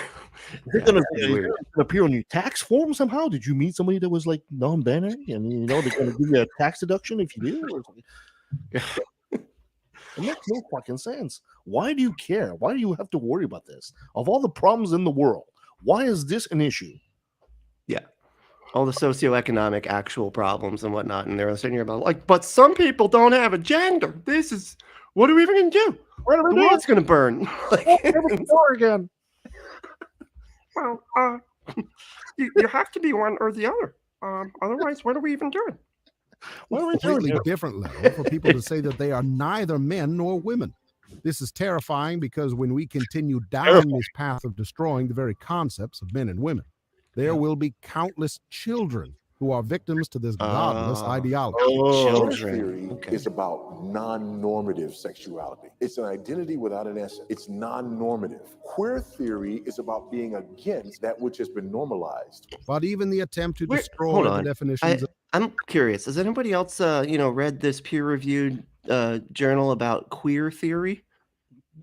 it going to appear on your tax form somehow? Did you meet somebody that was like non-binary and they're going to give you a tax deduction if you do? Or something? It makes no fucking sense. Why do you care? Why do you have to worry about this? Of all the problems in the world, why is this an issue? Yeah. all the socioeconomic actual problems and whatnot, and they're sitting here about like, but some people don't have a gender. This is what are we even gonna do? The world's gonna burn. Like, again. well, you have to be one or the other. Otherwise, what are we even doing? What are we doing? Completely different level for people to say that they are neither men nor women. This is terrifying because when we continue down this path of destroying the very concepts of men and women, there will be countless children who are victims to this godless ideology. Queer theory is about non-normative sexuality. It's an identity without an essence. It's non-normative. Queer theory is about being against that which has been normalized. But even the attempt to Hold destroy the on. definitions I'm curious. Has anybody else, read this peer-reviewed journal about queer theory?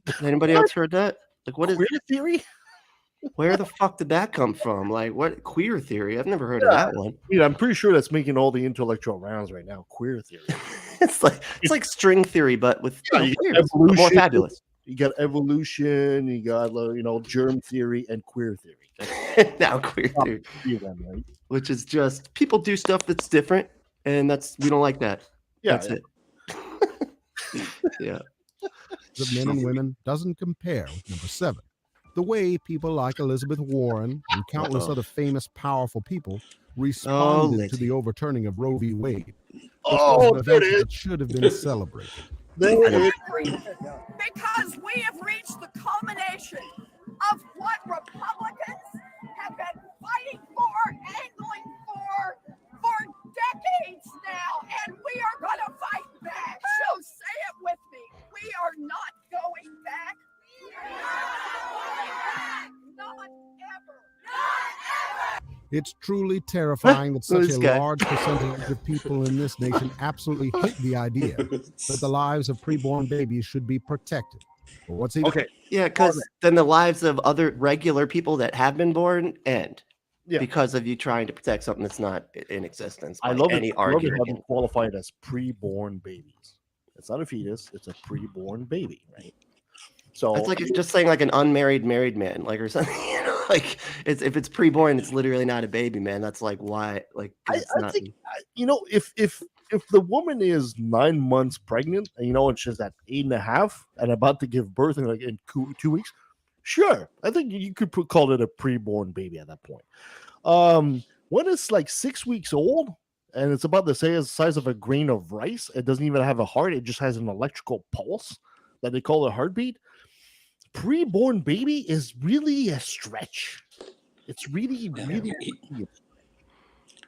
Has anybody else heard that? Like, what is Queer theory? Where the fuck did that come from? Like, what queer theory? I've never heard of that one. Yeah, I'm pretty sure that's making all the intellectual rounds right now. Queer theory. It's like string theory, but with You got queers, but more evolution, fabulous. You got evolution. You got germ theory and queer theory. Now queer theory, Three of them, right? which is just people do stuff that's different, and we don't like that. Yeah, That's yeah. it. Yeah. of men and women doesn't compare with number 7. The way people like Elizabeth Warren and countless other famous, powerful people responded to the overturning of Roe v. Wade. Oh, An there event it is. that should have been celebrated. There it is. Because we have reached the culmination of what Republicans have been fighting for, angling for decades now, and we are going to fight back. So say it with me. We are not going back. Not ever. It's truly terrifying that such This a guy. large percentage of people in this nation absolutely hate the idea that the lives of preborn babies should be protected. But what's even Yeah, because then the lives of other regular people that have been born end because of you trying to protect something that's not in existence. I by love any it. I love it how argument. they qualify it as preborn babies. It's not a fetus; it's a preborn baby, right? So That's like just saying like an unmarried married man, like or something. You know, like if it's preborn, it's literally not a baby, man. That's like why, like 'cause it's I not. think if the woman is 9 months pregnant, and she's at 8.5 and about to give birth in 2 weeks, sure, I think you could call it a preborn baby at that point. When it's like 6 weeks old and it's about the size of a grain of rice, it doesn't even have a heart; it just has an electrical pulse that they call a heartbeat. Preborn baby is really a stretch. It's really.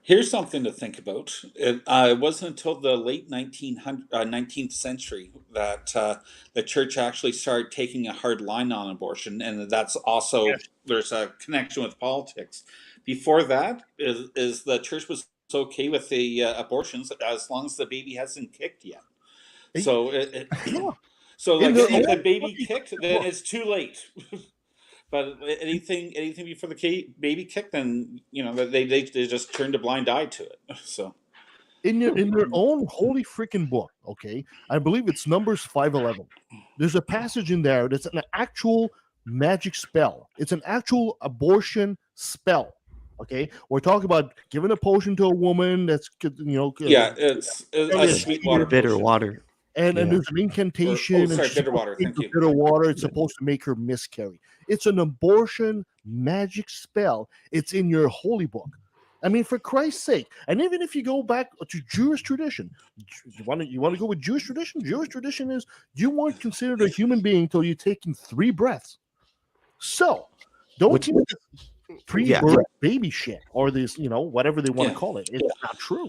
Here's something to think about. It wasn't until the late 19th century that the church actually started taking a hard line on abortion, and that's also there's a connection with politics. Before that, is the church was okay with the abortions as long as the baby hasn't kicked yet. So so like if the baby kicked, then it's too late. But anything before the baby kicked, then they just turned a blind eye to it. So in their own holy freaking book, okay, I believe it's Numbers 5:11. There's a passage in there that's an actual magic spell. It's an actual abortion spell. Okay, we're talking about giving a potion to a woman that's it's a sweet water, bitter water. And there's an incantation. bitter water. Thank you. Bitter water. It's supposed to make her miscarry. It's an abortion magic spell. It's in your holy book. I mean, for Christ's sake. And even if you go back to Jewish tradition, you want to go with Jewish tradition? Jewish tradition is you weren't considered a human being until you've taken 3 breaths. So don't you pre-birth baby shit or this, whatever they want to call it. It's not true.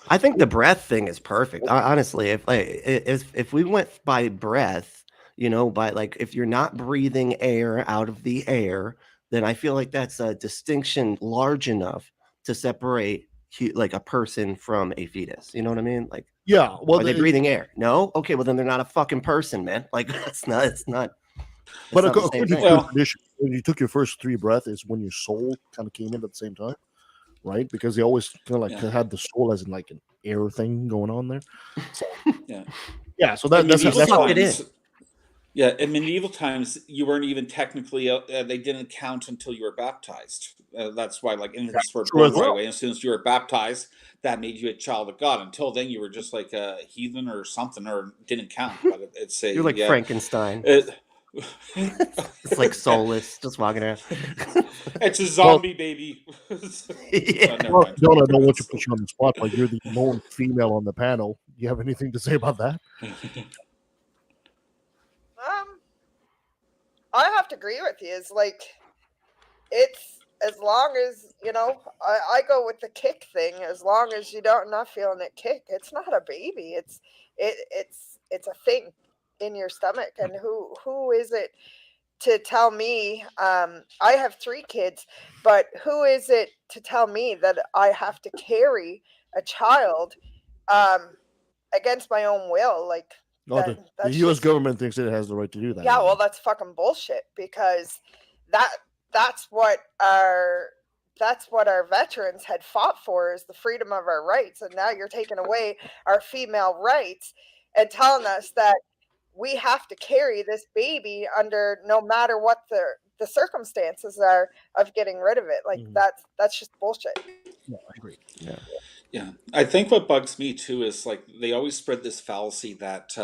I think the breath thing is perfect. Honestly, if we went by breath, by like if you're not breathing air out of the air, then I feel like that's a distinction large enough to separate like a person from a fetus. You know what I mean? Like, well, are they breathing air? No. Okay, well then they're not a fucking person, man. Like it's not. But according to your tradition, when you took your first 3 breaths, is when your soul kind of came in at the same time, right? Because they always kind of like had the soul as in like an air thing going on there. So, so that's medieval Yeah, in medieval times, you weren't even technically, they didn't count until you were baptized. That's why, like, infants were true as born right well. away. As soon as you were baptized, that made you a child of God. Until then, you were just like a heathen or something, or didn't count. But it's a You're like Frankenstein. It's like soulless, just walking around. It's a zombie baby. Yeah. Never Well, mind. Don, I don't want to put you on the spot, but you're the lone female on the panel. Do you have anything to say about that? I have to agree with you. It's like, it's as long as I go with the kick thing. As long as you don't not feeling it kick, it's not a baby. It's a thing in your stomach. And who is it to tell me? I have 3 kids, but who is it to tell me that I have to carry a child against my own will? Like, Oh, the U.S. government thinks it has the right to do that. yeah, well, that's fucking bullshit, because that's what our veterans had fought for, is the freedom of our rights. And now you're taking away our female rights and telling us that we have to carry this baby under, no matter what the circumstances are of getting rid of it. Like, that's just bullshit. Yeah, I agree. Yeah, I think what bugs me too is, like, they always spread this fallacy that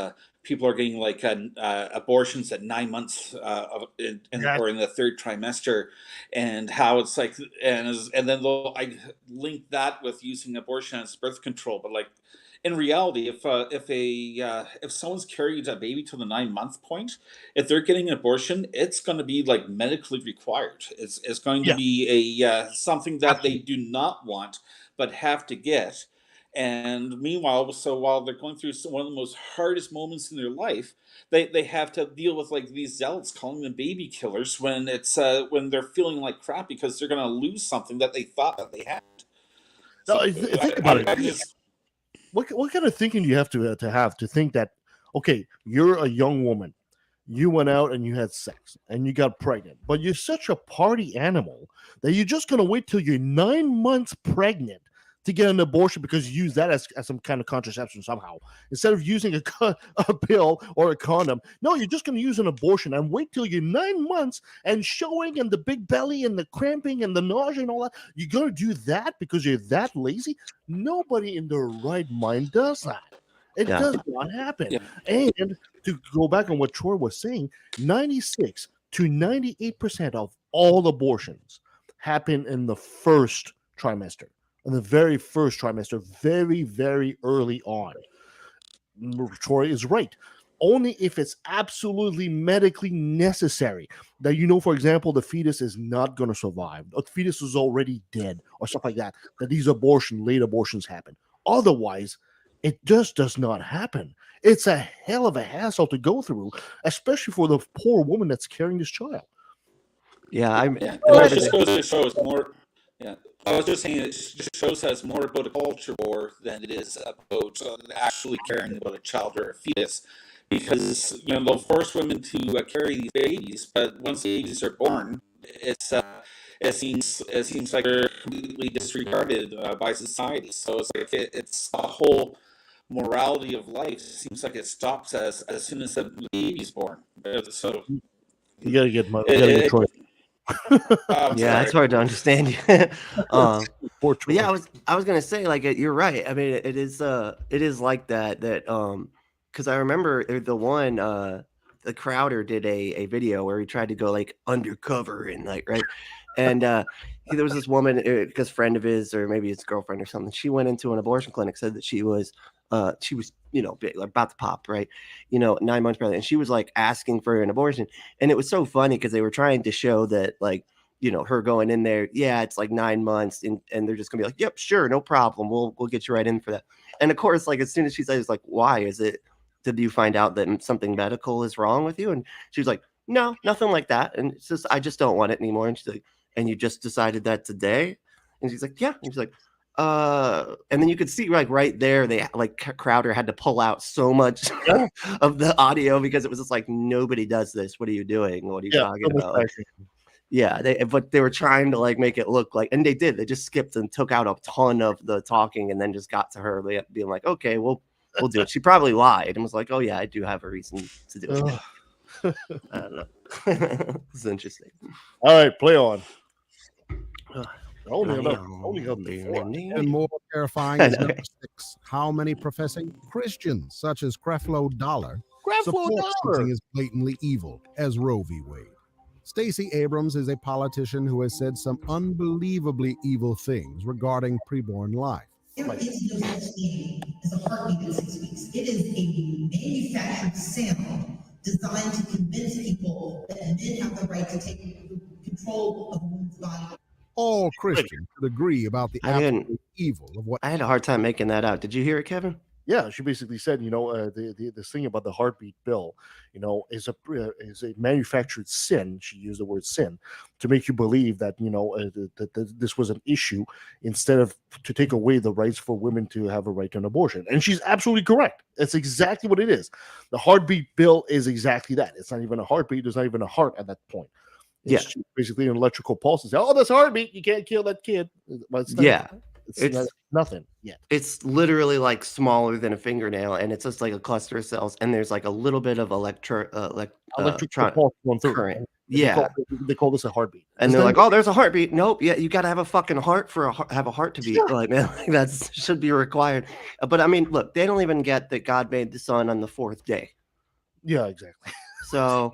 people are getting like abortions at 9 months or in the 3rd trimester, and how it's like, and then I link that with using abortion as birth control. But like, in reality, if someone's carried a baby to the 9-month point, if they're getting an abortion, it's going to be like medically required. It's going to be a something that they do not want but have to get. And meanwhile, so while they're going through one of the most hardest moments in their life, they have to deal with like these zealots calling them baby killers when it's when they're feeling like crap because they're going to lose something that they thought that they had. No, think about it. What kind of thinking do you have to think that, okay, you're a young woman, you went out and you had sex and you got pregnant, but you're such a party animal that you're just going to wait till you're 9 months pregnant to get an abortion because you use that as some kind of contraception somehow, instead of using a pill or a condom. No, you're just going to use an abortion and wait till you're 9 months and showing and the big belly and the cramping and the nausea and all that. You're going to do that because you're that lazy? Nobody in their right mind does that. It does not happen. Yeah. And to go back on what Troy was saying, 96 to 98% of all abortions happen in the first trimester. In the very first trimester, very, very early on. Troy is right. Only if it's absolutely medically necessary, that for example, the fetus is not going to survive, the fetus is already dead, or stuff like that, that these late abortions happen. Otherwise, it just does not happen. It's a hell of a hassle to go through, especially for the poor woman that's carrying this child. It just goes to show it's more. Yeah, I was just saying, it just shows that it's more about a culture war than it is about actually caring about a child or a fetus. Because they'll force women to carry these babies, but once the babies are born, it seems like they're completely disregarded by society. So it's like it's a whole morality of life. It seems like it stops as soon as the baby's born. So you gotta get Troy. Yeah, it's hard to understand you. But yeah, I was gonna say, like, you're right. I mean, it is like that because I remember the Crowder did a video where he tried to go like undercover and like, right, and there was this woman, because friend of his or maybe his girlfriend or something, she went into an abortion clinic, said that she was about to pop, right, 9 months pregnant, and she was like asking for an abortion. And it was so funny because they were trying to show that, like, her going in there, it's like 9 months, and they're just gonna be like, yep, sure, no problem, we'll get you right in for that. And of course, like, as soon as she says, like, why is it, did you find out that something medical is wrong with you? And she was like, no, nothing like that, and it's just, I just don't want it anymore. And she's like, and you just decided that today? And she's like, yeah. And she's like, and then you could see, like, right there, they like Crowder had to pull out so much of the audio because it was just like, nobody does this. What are you doing? What are you talking about? But they were trying to like make it look like, and they did. They just skipped and took out a ton of the talking, and then just got to her being like, okay, we'll do it. She probably lied and was like, oh yeah, I do have a reason to do it. I don't know. It's interesting. All right, play on. Only enough. Only up to 4. And more terrifying is number 6. How many professing Christians, such as Creflo Dollar, support something as blatantly evil as Roe v. Wade? Stacey Abrams is a politician who has said some unbelievably evil things regarding preborn life. There is no such thing as a heartbeat in 6 weeks. It is a manufactured sound designed to convince people that men have the right to take control of a woman's body. All Christians could agree about the absolute evil of what. I had a hard time making that out. Did you hear it, Kevin? Yeah, she basically said, this thing about the heartbeat bill, is a manufactured sin. She used the word sin to make you believe that that this was an issue instead of to take away the rights for women to have a right to an abortion. And she's absolutely correct. That's exactly what it is. The heartbeat bill is exactly that. It's not even a heartbeat. There's not even a heart at that point. It's basically an electrical pulse. And say, oh, that's a heartbeat. You can't kill that kid. But it's not, it's nothing yet. It's literally like smaller than a fingernail, and it's just like a cluster of cells, and there's like a little bit of electrical pulse going through. current. They call this a heartbeat. And they're like, oh, there's a heartbeat. Nope. Yeah, you got to have a fucking heart for have a heart to beat. Like, man, that should be required. But I mean, look, they don't even get that God made the sun on the 4th day. Yeah, exactly. So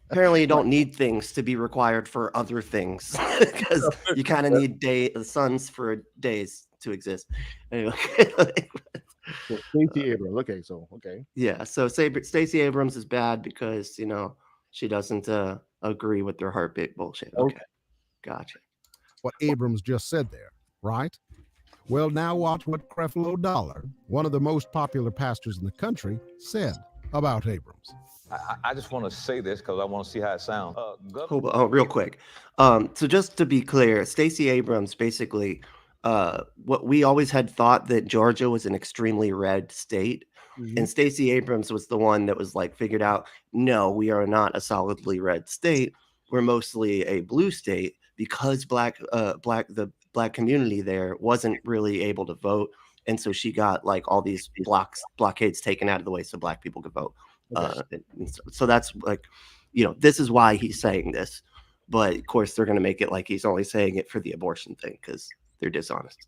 apparently you don't need things to be required for other things because you kind of need suns for days to exist. Anyway. So Stacey Abrams. Okay. Yeah. So Stacey Abrams is bad because, she doesn't agree with their heartbeat bullshit. Okay. Gotcha. What Abrams just said there, right? Well, now watch what Creflo Dollar, one of the most popular pastors in the country, said about Abrams. I just want to say this because I want to see how it sounds. Real quick. So just to be clear, Stacey Abrams basically, what we always had thought that Georgia was an extremely red state. Mm-hmm. And Stacey Abrams was the one that was like figured out, no, we are not a solidly red state. We're mostly a blue state because the black community there wasn't really able to vote. And so she got like all these blockades taken out of the way so black people could vote. So that's like, this is why he's saying this. But of course, they're going to make it like he's only saying it for the abortion thing because they're dishonest.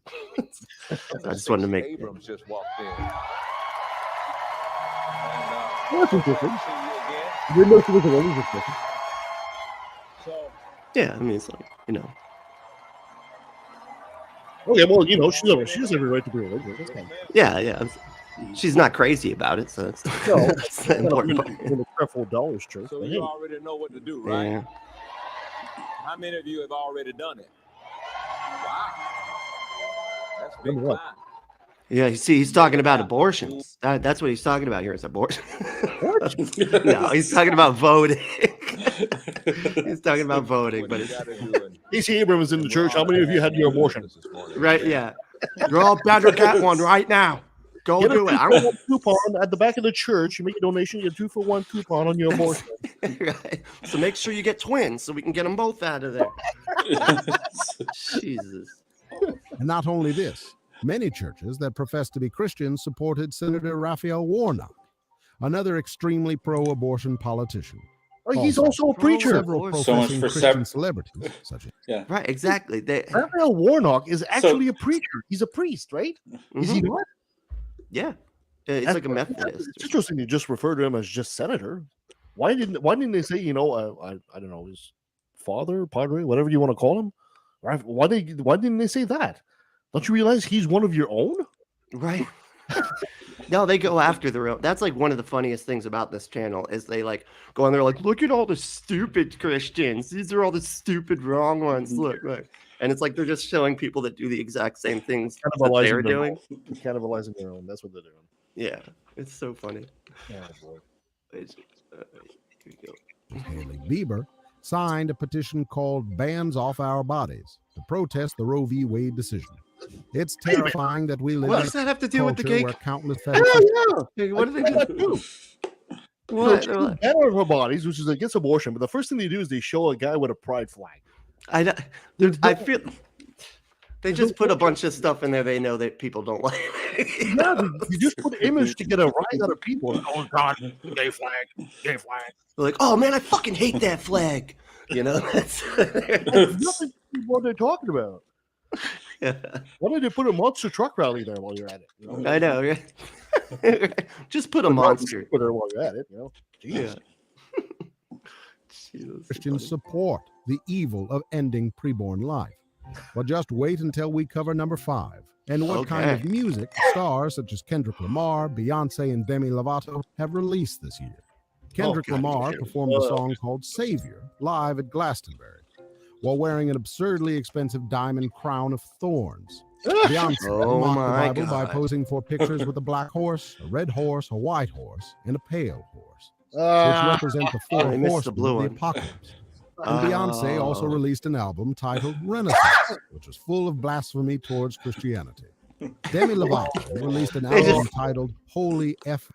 So I just wanted to make Abrams just walked in. That's interesting. Yeah, I mean, it's like, Okay, well, she has every right to be religious. That's fine. Yeah. She's not crazy about it, so that's the important part. In the Creflo Dollar's church. So you already know what to do, right? Yeah. How many of you have already done it? Wow. That's big Number one. time. Yeah, you see, he's talking about abortions. That's what he's talking about here is abortion. No, he's talking about voting. He's talking about voting, but it's Stacey Abrams in the church. How many of you had your abortion? Right, yeah. You're all better get one right now. Go Get do a it. 2-for-1 coupon at the back of the church. You make a donation, you get a 2-for-1 coupon on your abortion. Right. So make sure you get twins so we can get them both out of there. Jesus. And not only this, many churches that profess to be Christians supported Senator Raphael Warnock, another extremely pro-abortion politician. Oh, he's also a preacher. Several professing Christian celebrities, such as Right, exactly. Raphael Warnock is actually a preacher. He's a priest, right? Is he not? Yeah. It's like a Methodist. It's interesting to just refer to him as just senator. Why didn't they say, I don't know, his father, padre, whatever you want to call him? Why didn't they say that? Don't you realize he's one of your own? Right. No, they go after their own. That's like one of the funniest things about this channel is they like go on there like, look at all the stupid Christians. These are all the stupid wrong ones. Look. And it's like they're just showing people that do the exact same things that they're doing. Cannibalizing their own. That's what they're doing. Yeah, it's so funny. Oh, boy. Here we go. Haley Bieber signed a petition called Bands Off Our Bodies to protest the Roe v. Wade decision. It's terrifying that we live What in does a that have to do with the culture cake? where countless Hell yeah. What did they do? What? Banner of our bodies, which is against abortion, but the first thing they do is they show a guy with a pride flag. I feel They just put a bunch of stuff in there they know that people don't like. Yeah, you just put image to get a rise out of people. Oh God, gay flag, gay flag. They're like, oh man, I fucking hate that flag. You know, That's nothing to what they're talking about. Yeah. Why don't they put a monster truck rally there while you're at it? You know? I know. Right? Just put a monster. Put there while you're at it. You know. Yeah. Christians support the evil of ending preborn life. But just wait until we cover number 5 and what kind of music stars such as Kendrick Lamar, Beyonce, and Demi Lovato have released this year. Kendrick Lamar performed a song called Savior live at Glastonbury while wearing an absurdly expensive diamond crown of thorns. Beyonce mocked the Bible by posing for pictures with a black horse, a red horse, a white horse, and a pale horse, which represent the 4 horsemen of the apocalypse. And Beyonce also released an album titled Renaissance, which was full of blasphemy towards Christianity. Demi Lovato released an album titled Holy F.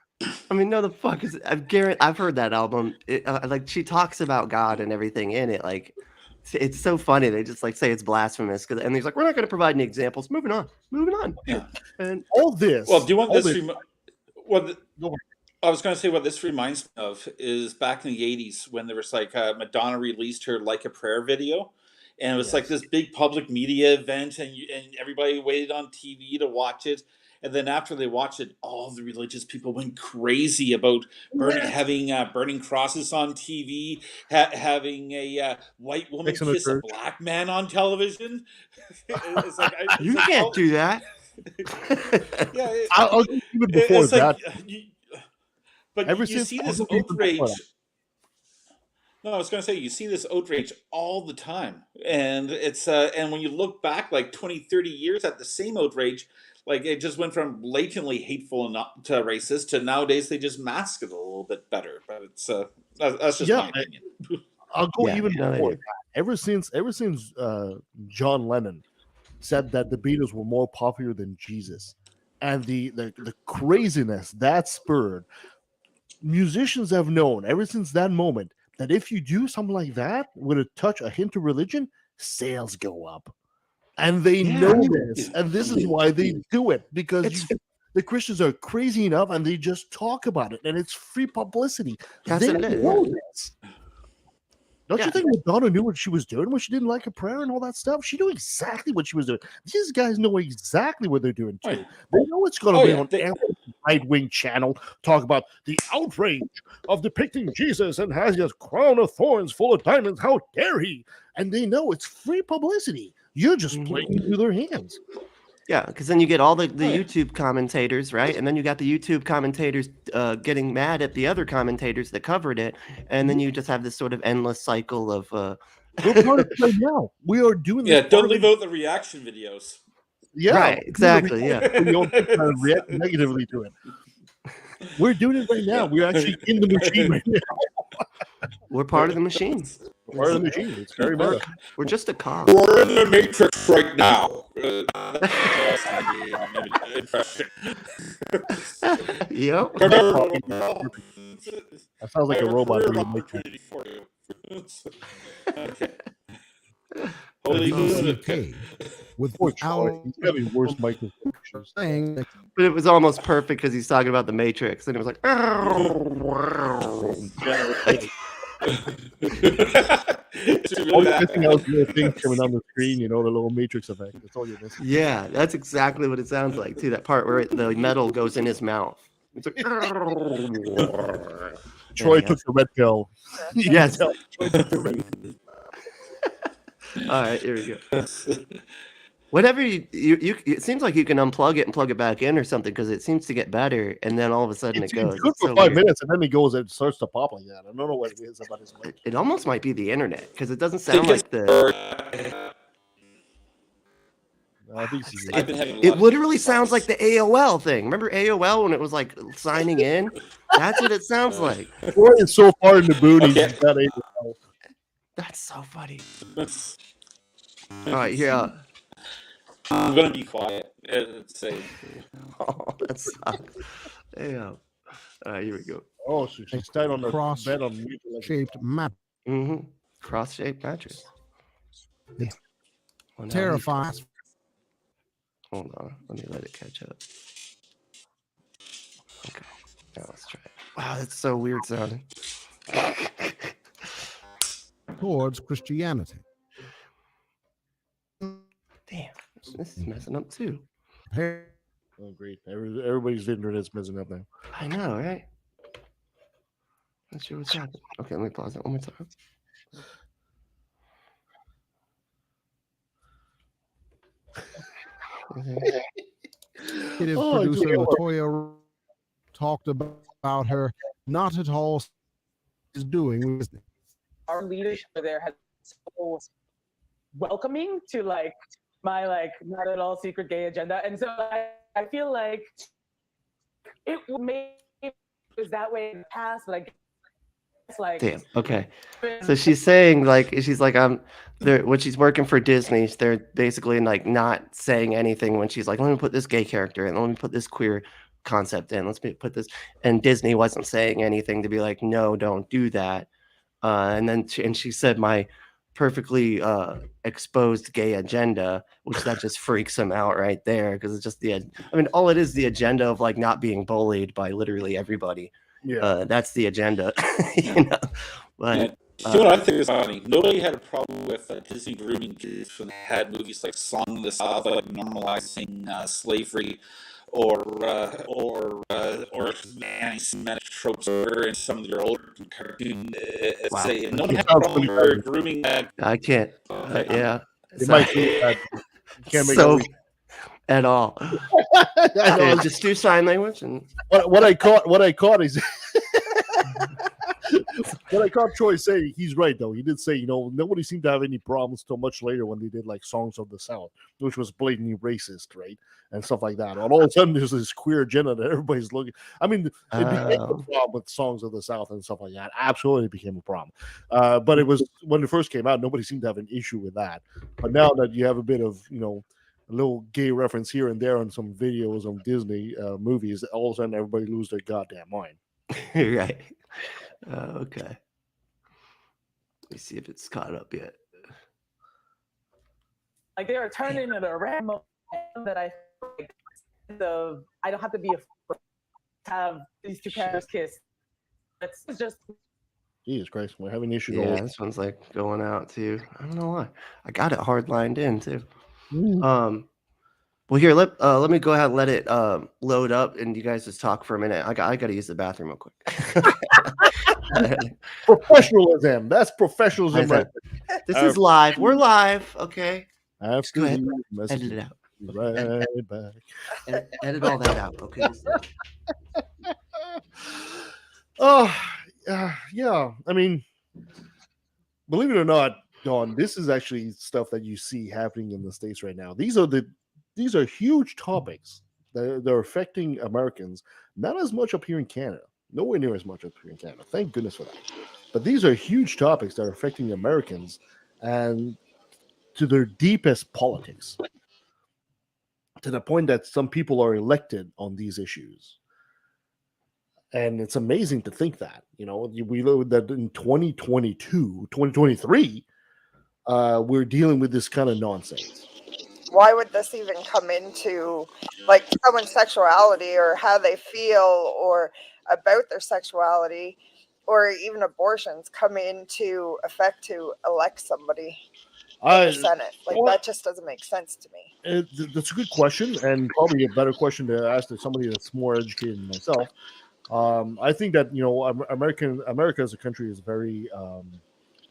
I mean, no, the fuck is it? I've heard that album. Like, she talks about God and everything in it. Like, it's so funny. They just like say it's blasphemous, and he's like, we're not going to provide any examples. Moving on. Yeah. And all this. Well, do you want this? I was going to say what this reminds me of is back in the 80s when there was like Madonna released her Like a Prayer video. And it was like this big public media event and everybody waited on TV to watch it. And then after they watched it, all the religious people went crazy about having burning crosses on TV, having a white woman kiss a black man on television. It's like, you can't do that. Yeah, I'll even before that. But you see this outrage. No, I was going to say you see this outrage all the time, and it's and when you look back like 20, 30 years at the same outrage, like it just went from blatantly hateful and not to racist to nowadays they just mask it a little bit better. But it's that's just my opinion. I'll go even before that. Ever since John Lennon said that the Beatles were more popular than Jesus, and the craziness that spurred. Musicians have known ever since that moment that if you do something like that with a hint of religion, sales go up. And they know this. And this is why they do it. Because the Christians are crazy enough and they just talk about it. And it's free publicity. They know this. Don't you think Madonna knew what she was doing when she didn't like a prayer and all that stuff? She knew exactly what she was doing. These guys know exactly what they're doing too. They know it's going to be on every right-wing channel talk about the outrage of depicting Jesus and has his crown of thorns full of diamonds. How dare he? And they know it's free publicity. You're just playing through their hands. Yeah, because then you get all the YouTube commentators, right? And then you got the YouTube commentators getting mad at the other commentators that covered it. And then you just have this sort of endless cycle of... We're part of it right now. We are doing this. Yeah, don't leave out the reaction videos. Yeah. Right, exactly, yeah. We don't react negatively to it. We're doing it right now. We're actually in the machine right now. We're part of the machine. We're part of the machine. It's very bad. We're just a cog. We're in the matrix right now. Yep. That sounds like a robot in the matrix. Holy with our having worse microphone saying, but it was almost perfect because he's talking about the Matrix, and it was like, only thing else, the thing coming on the screen, you know, the little Matrix effect. That's all you're missing. Yeah, that's exactly what it sounds like too. That part where the metal goes in his mouth. It's like, Troy took the red pill. Yes. All right, here we go. Whatever you it seems like you can unplug it and plug it back in or something because it seems to get better, and then all of a sudden it goes. It's good for 5 minutes, and then it goes and starts to pop like that. I don't know what it is about his mic. It almost might be the internet because it doesn't sound like the. It literally sounds like the AOL thing. Remember AOL when it was like signing in? That's what it sounds like. Troy is so far in the boonies. That AOL. That's so funny. All right, yeah. I'm gonna be quiet. Say. Oh, that sucks. Yeah. All right, here we go. Oh, so she's tied on the bed on shaped mat. Cross-shaped mattress. Terrifying. Hold on. Let me let it catch up. Okay. Now let's try it. Wow, that's so weird sounding. Towards Christianity. Damn, this is messing up too. Oh, great. Everybody's internet's messing up now. I know, right? Not sure what's happening. Okay, let me pause that one more time. Executive producer Latoya talked about her not at all is doing with our leadership there has so welcoming to like my like not at all secret gay agenda, and so I feel like it may was that way in the past, but I guess like damn. Okay, so she's saying like I'm there when she's working for Disney. They're basically like not saying anything when she's like, let me put this gay character in, let me put this queer concept in, let's put this, and Disney wasn't saying anything to be like, no, don't do that. And then she said my perfectly exposed gay agenda, which that just freaks him out right there, because it's just all it is the agenda of like not being bullied by literally everybody. Yeah, that's the agenda. You know, but you know what I think is funny? Nobody had a problem with Disney grooming kids when they had movies like Song of the South, like normalizing slavery, or anti-Semitic tropes, or in some of your older cartoons. Wow. No one had a problem with grooming that. I can't. Yeah, it might be that you can't make so at all. Just do sign language and what I caught is what I caught Troy saying. He's right though. He did say, nobody seemed to have any problems till much later when they did like Songs of the South, which was blatantly racist, right, and stuff like that. And all of a sudden, there's this queer agenda that everybody's looking. I mean, it became a problem with Songs of the South and stuff like that. Absolutely became a problem. But it was when it first came out, nobody seemed to have an issue with that. But now that you have a bit of a little gay reference here and there on some videos on Disney movies, all of a sudden everybody lose their goddamn mind. Right. Okay. Let me see if it's caught up yet. Like they are turning it around that I don't have to be afraid to have these two characters kiss. It's just Jesus Christ, we're having issues. Yeah, this one's like going out too. I don't know why. I got it hard lined in too. Well, here, let me go ahead and let it load up, and you guys just talk for a minute. I got to use the bathroom real quick. Professionalism. That's professionalism, right? This is live. We're live. Okay. Just go ahead. Edit it out. Right back. Edit all that out. Okay. Yeah. I mean, believe it or not, Dawn, this is actually stuff that you see happening in the States right now. These are huge topics that are affecting Americans, not as much up here in Canada, nowhere near as much up here in Canada. Thank goodness for that. But these are huge topics that are affecting Americans and to their deepest politics, to the point that some people are elected on these issues. And it's amazing to think that, we look that in 2023, we're dealing with this kind of nonsense. Why would this even come into like someone's sexuality or how they feel or about their sexuality or even abortions come into effect to elect somebody in the Senate? Like that just doesn't make sense to me. That's a good question, and probably a better question to ask to somebody that's more educated than myself. I think that America as a country is very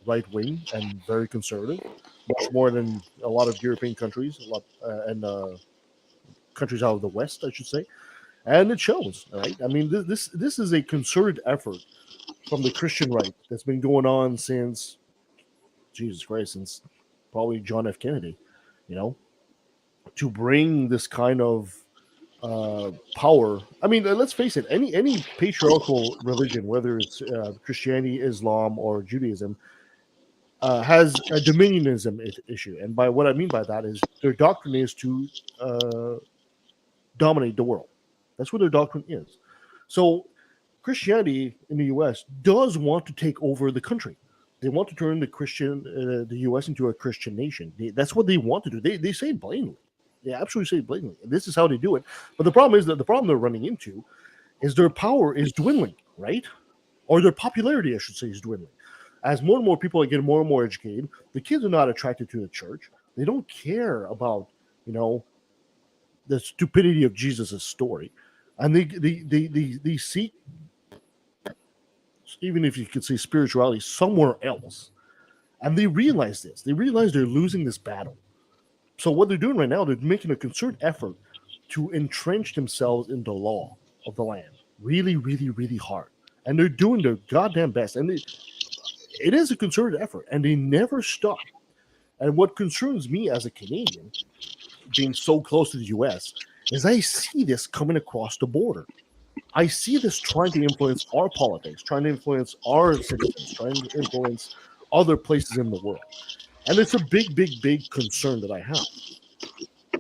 right wing and very conservative, much more than a lot of European countries, and countries out of the West, I should say, and it shows. Right? I mean, this is a concerted effort from the Christian right that's been going on since Jesus Christ, since probably John F. Kennedy, to bring this kind of power. I mean, let's face it, any patriarchal religion, whether it's Christianity, Islam, or Judaism, has a dominionism issue. And by what I mean by that is their doctrine is to dominate the world. That's what their doctrine is. So Christianity in the U.S. does want to take over the country. They want to turn the U.S. into a Christian nation. That's what they want to do. They say it plainly. They absolutely say it blatantly. And this is how they do it. But the problem is that the problem they're running into is their power is dwindling, right? Or their popularity, I should say, is dwindling. As more and more people are getting more and more educated, the kids are not attracted to the church. They don't care about, the stupidity of Jesus' story. And they seek, even if you could say spirituality, somewhere else. And they realize this. They realize they're losing this battle. So what they're doing right now, they're making a concerted effort to entrench themselves in the law of the land. Really, really, really hard. And they're doing their goddamn best. And it is a concerted effort. And they never stop. And what concerns me as a Canadian, being so close to the U.S., is I see this coming across the border. I see this trying to influence our politics, trying to influence our citizens, trying to influence other places in the world. And it's a big, big, big concern that I have.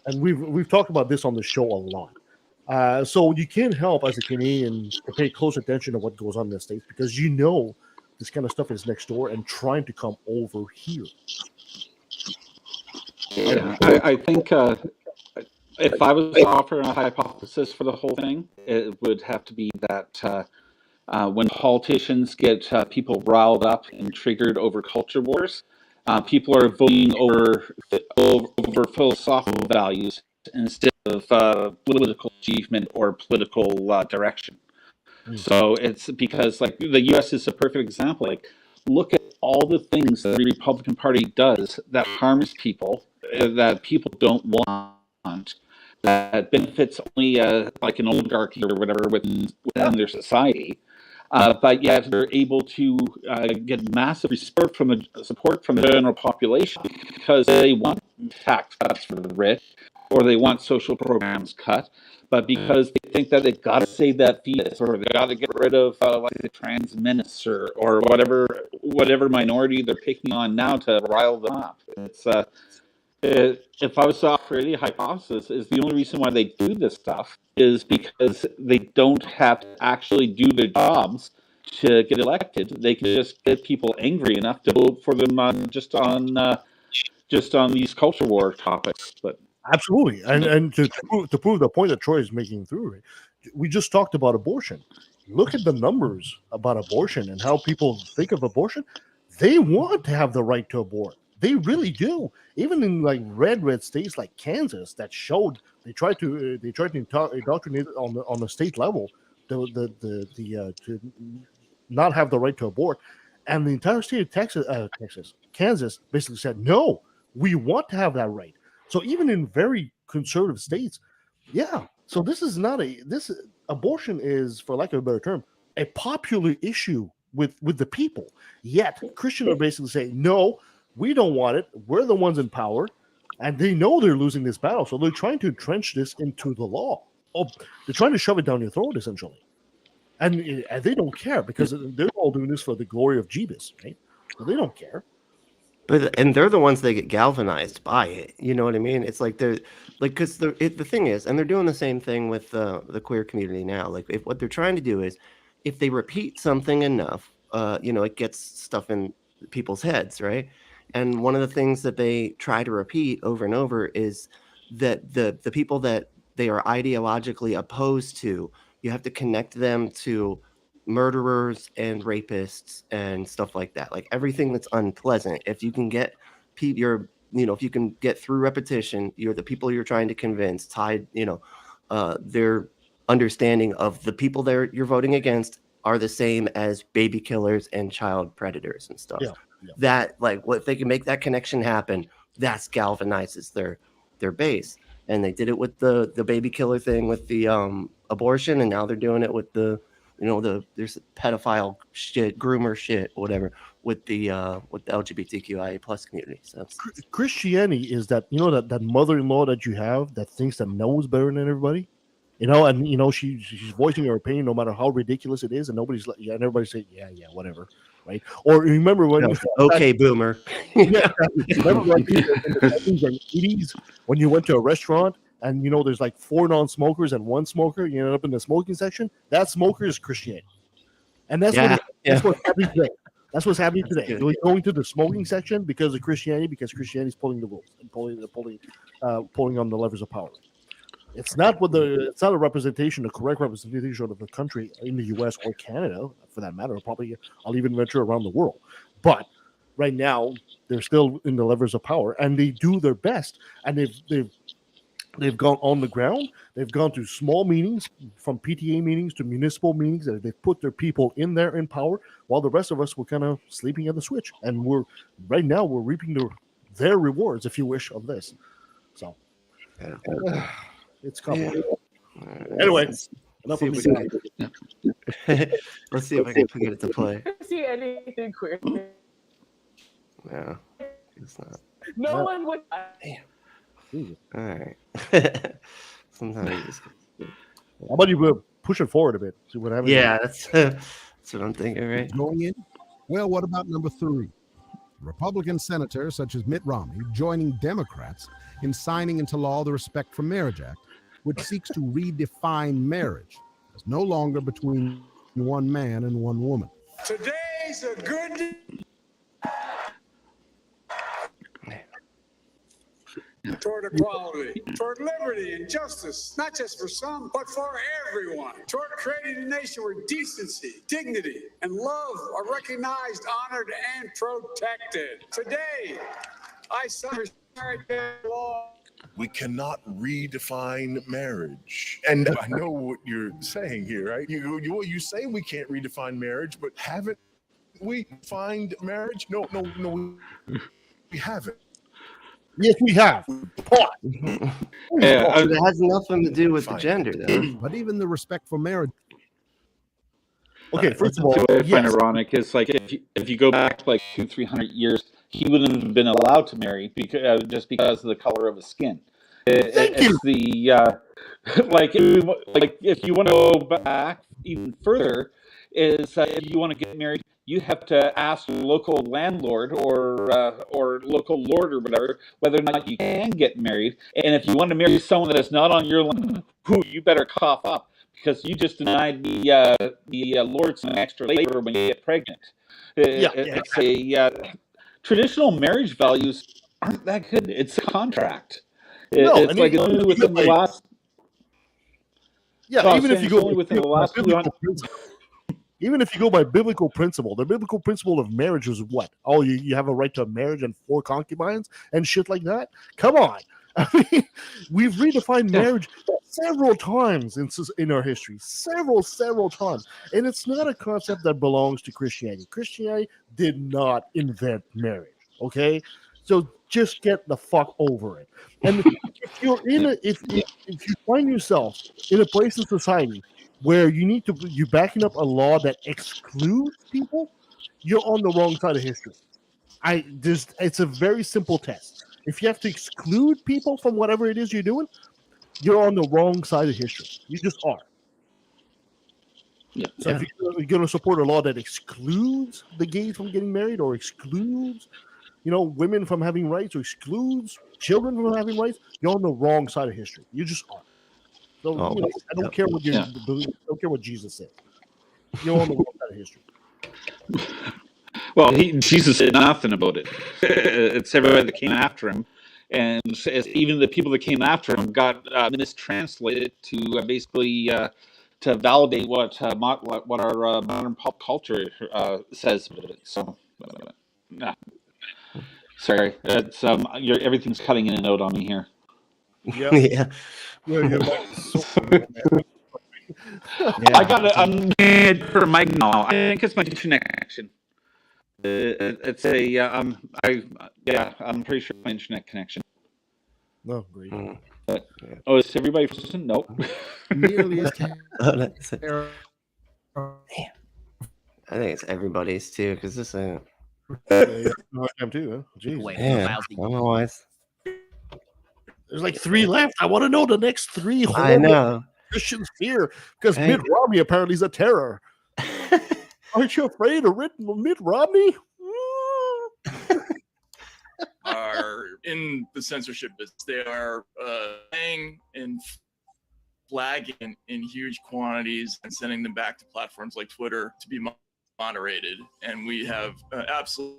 And we've talked about this on the show a lot. So you can't help as a Canadian to pay close attention to what goes on in the States, because this kind of stuff is next door and trying to come over here. Yeah, I think if I was offering a hypothesis for the whole thing, it would have to be that when politicians get people riled up and triggered over culture wars, people are voting over philosophical values instead of political achievement or political direction. So it's because, like, the U.S. is a perfect example. Like, look at all the things that the Republican Party does that harms people, that people don't want, that benefits only like an oligarchy or whatever within their society. But yet they're able to get massive support from the general population because they want tax cuts for the rich, or they want social programs cut, but because they think that they got to save that fetus, or they got to get rid of like the trans menace, or whatever minority they're picking on now to rile them up. It's if I was to offer any hypothesis, is the only reason why they do this stuff is because they don't have to actually do their jobs to get elected. They can just get people angry enough to vote for them just on these culture war topics. But absolutely, and to prove the point that Troy is making through it, we just talked about abortion. Look at the numbers about abortion and how people think of abortion. They want to have the right to abort. They really do. Even in like red states like Kansas, that showed they tried to indoctrinate on the state level to not have the right to abort, and the entire state of Kansas basically said no, we want to have that right. So even in very conservative states, yeah. So this is not abortion is, for lack of a better term, a popular issue with the people. Yet Christians are basically saying no. We don't want it. We're the ones in power, and they know they're losing this battle, so they're trying to entrench this into the law. They're trying to shove it down your throat, essentially, and they don't care because they're all doing this for the glory of Jeebus, right? So they don't care. And they're the ones that get galvanized by it. You know what I mean? It's like they're like, because the thing is, and they're doing the same thing with the queer community now. Like, if what they're trying to do is, if they repeat something enough, it gets stuff in people's heads, right? And one of the things that they try to repeat over and over is that the people that they are ideologically opposed to, you have to connect them to murderers and rapists and stuff like that. Like everything that's unpleasant. If you can get if you can get through repetition, the people you're trying to convince tied, their understanding of the people you're voting against are the same as baby killers and child predators and stuff. Yeah. That, like, if they can make that connection happen, that's galvanizes their base. And they did it with the baby killer thing with the abortion, and now they're doing it with there's pedophile shit, groomer shit, whatever, with the LGBTQIA plus community. So Christianity is that that mother-in-law that you have that thinks that knows better than everybody. And she's voicing her opinion no matter how ridiculous it is, and nobody's like, and everybody say, yeah, whatever, right? Or remember when okay, boomer. Yeah, remember like in the 80s when you went to a restaurant and there's like 4 non-smokers and 1 smoker, you end up in the smoking section. That smoker is Christianity, and that's what everything. That's what's happening today. They're going to the smoking section because of Christianity, because Christianity is pulling the rules and pulling on the levers of power. It's not it's not a representation, a correct representation of the country in the U.S. or Canada, for that matter. Probably, I'll even venture around the world. But right now, they're still in the levers of power, and they do their best. And they've gone on the ground. They've gone to small meetings, from PTA meetings to municipal meetings, and they've put their people in there in power, while the rest of us were kind of sleeping at the switch. And we're reaping their rewards, if you wish, of this. So. It's complicated. Anyway, enough of me. Let's see if I can get it to play. See anything queer? No, it's not. No one would. All right. Sometimes you just. How about you push it forward a bit? See what happens. Yeah, that's what I'm thinking, right? Going in? Well, what about number 3? Republican senators such as Mitt Romney joining Democrats in signing into law the Respect for Marriage Act, which seeks to redefine marriage as no longer between one man and one woman. Today's a good day. Toward equality, toward liberty and justice, not just for some, but for everyone. Toward creating a nation where decency, dignity, and love are recognized, honored, and protected. Today, I sign law. We cannot redefine marriage. And I know what you're saying here, right? You say we can't redefine marriage, but haven't we defined marriage? No, we haven't. Yes, we have. It has nothing to do with the gender, though. But even the Respect for Marriage. Okay, first of all, what I find ironic is like if you go back like 200-300 years, he wouldn't have been allowed to marry just because of the color of his skin. It's the like if you want to go back even further, is if you want to get married, you have to ask your local landlord or local lord or whatever whether or not you can get married. And if you want to marry someone that is not on your land, you better cough up, because you just denied the lord some extra labor when you get pregnant. Traditional marriage values aren't that good. It's a contract. It's like it's only within the last. Yeah, even if you go within the last 200. Even if you go by biblical principle, the biblical principle of marriage is what? Oh, you have a right to marriage and 4 concubines and shit like that? Come on. I mean, we've redefined marriage several times in our history. Several times. And it's not a concept that belongs to Christianity. Christianity did not invent marriage, okay? So just get the fuck over it. And if you're if you find yourself in a place in society where you're backing up a law that excludes people, you're on the wrong side of history. It's a very simple test. If you have to exclude people from whatever it is you're doing, you're on the wrong side of history. You just are. Yeah. So if you're going to support a law that excludes the gays from getting married, or excludes, women from having rights, or excludes children from having rights, you're on the wrong side of history. You just are. So I don't care what I don't care what Jesus said. You're on the wrong side of history. Well, Jesus said nothing about it. It's everybody that came after him, and even the people that came after him got mistranslated to basically to validate what our modern pop culture says about it. So, sorry, it's everything's cutting in and out on me here. Yeah. I got it. I'm mad for Mike now. I think it's my internet connection. It's I'm pretty sure my internet connection. No, great. Is everybody frozen? Nope. Nearly as I think it's everybody's too, because this ain't. I'm too. Huh? Jeez. Yeah, I don't know why. There's like 3 left. I want to know the next 3 I know. Christians here, because Mitt Romney apparently is a terror. Aren't you afraid of Mitt Romney? Are in the censorship business. They are playing and flagging in huge quantities and sending them back to platforms like Twitter to be moderated, and we have absolute.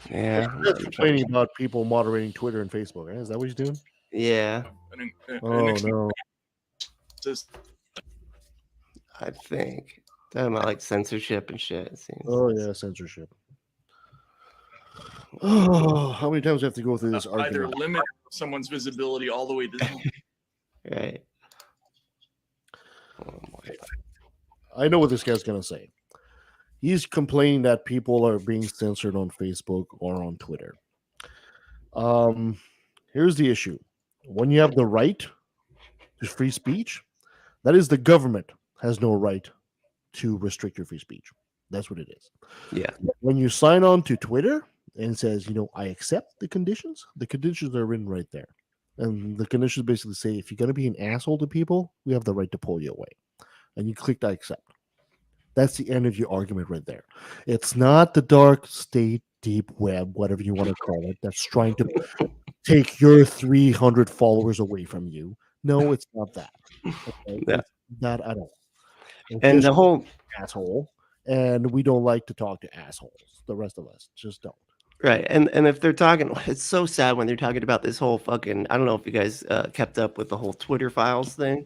Yeah. He's complaining about people moderating Twitter and Facebook. Right? Is that what he's doing? Yeah. Oh no. I think talking about like censorship and shit. It seems. Oh yeah, censorship. Oh, how many times do I have to go through this Either argument? limit someone's visibility all the way to. Right. I know what this guy's gonna say. He's complaining that people are being censored on Facebook or on Twitter. Here's the issue. When you have the right to free speech, that is the government has no right to restrict your free speech. That's what it is. Yeah. When you sign on to Twitter and it says, I accept the conditions are written right there. And the conditions basically say, if you're going to be an asshole to people, we have the right to pull you away. And you click that accept. That's the end of your argument right there. It's not the dark state, deep web, whatever you want to call it, that's trying to take your 300 followers away from you. No, it's not that. Okay? Yeah. It's that at all. It's And just the whole asshole, and we don't like to talk to assholes. The rest of us just don't. Right. And if they're talking, it's so sad when they're talking about this whole fucking, I don't know if you guys kept up with the whole Twitter files thing.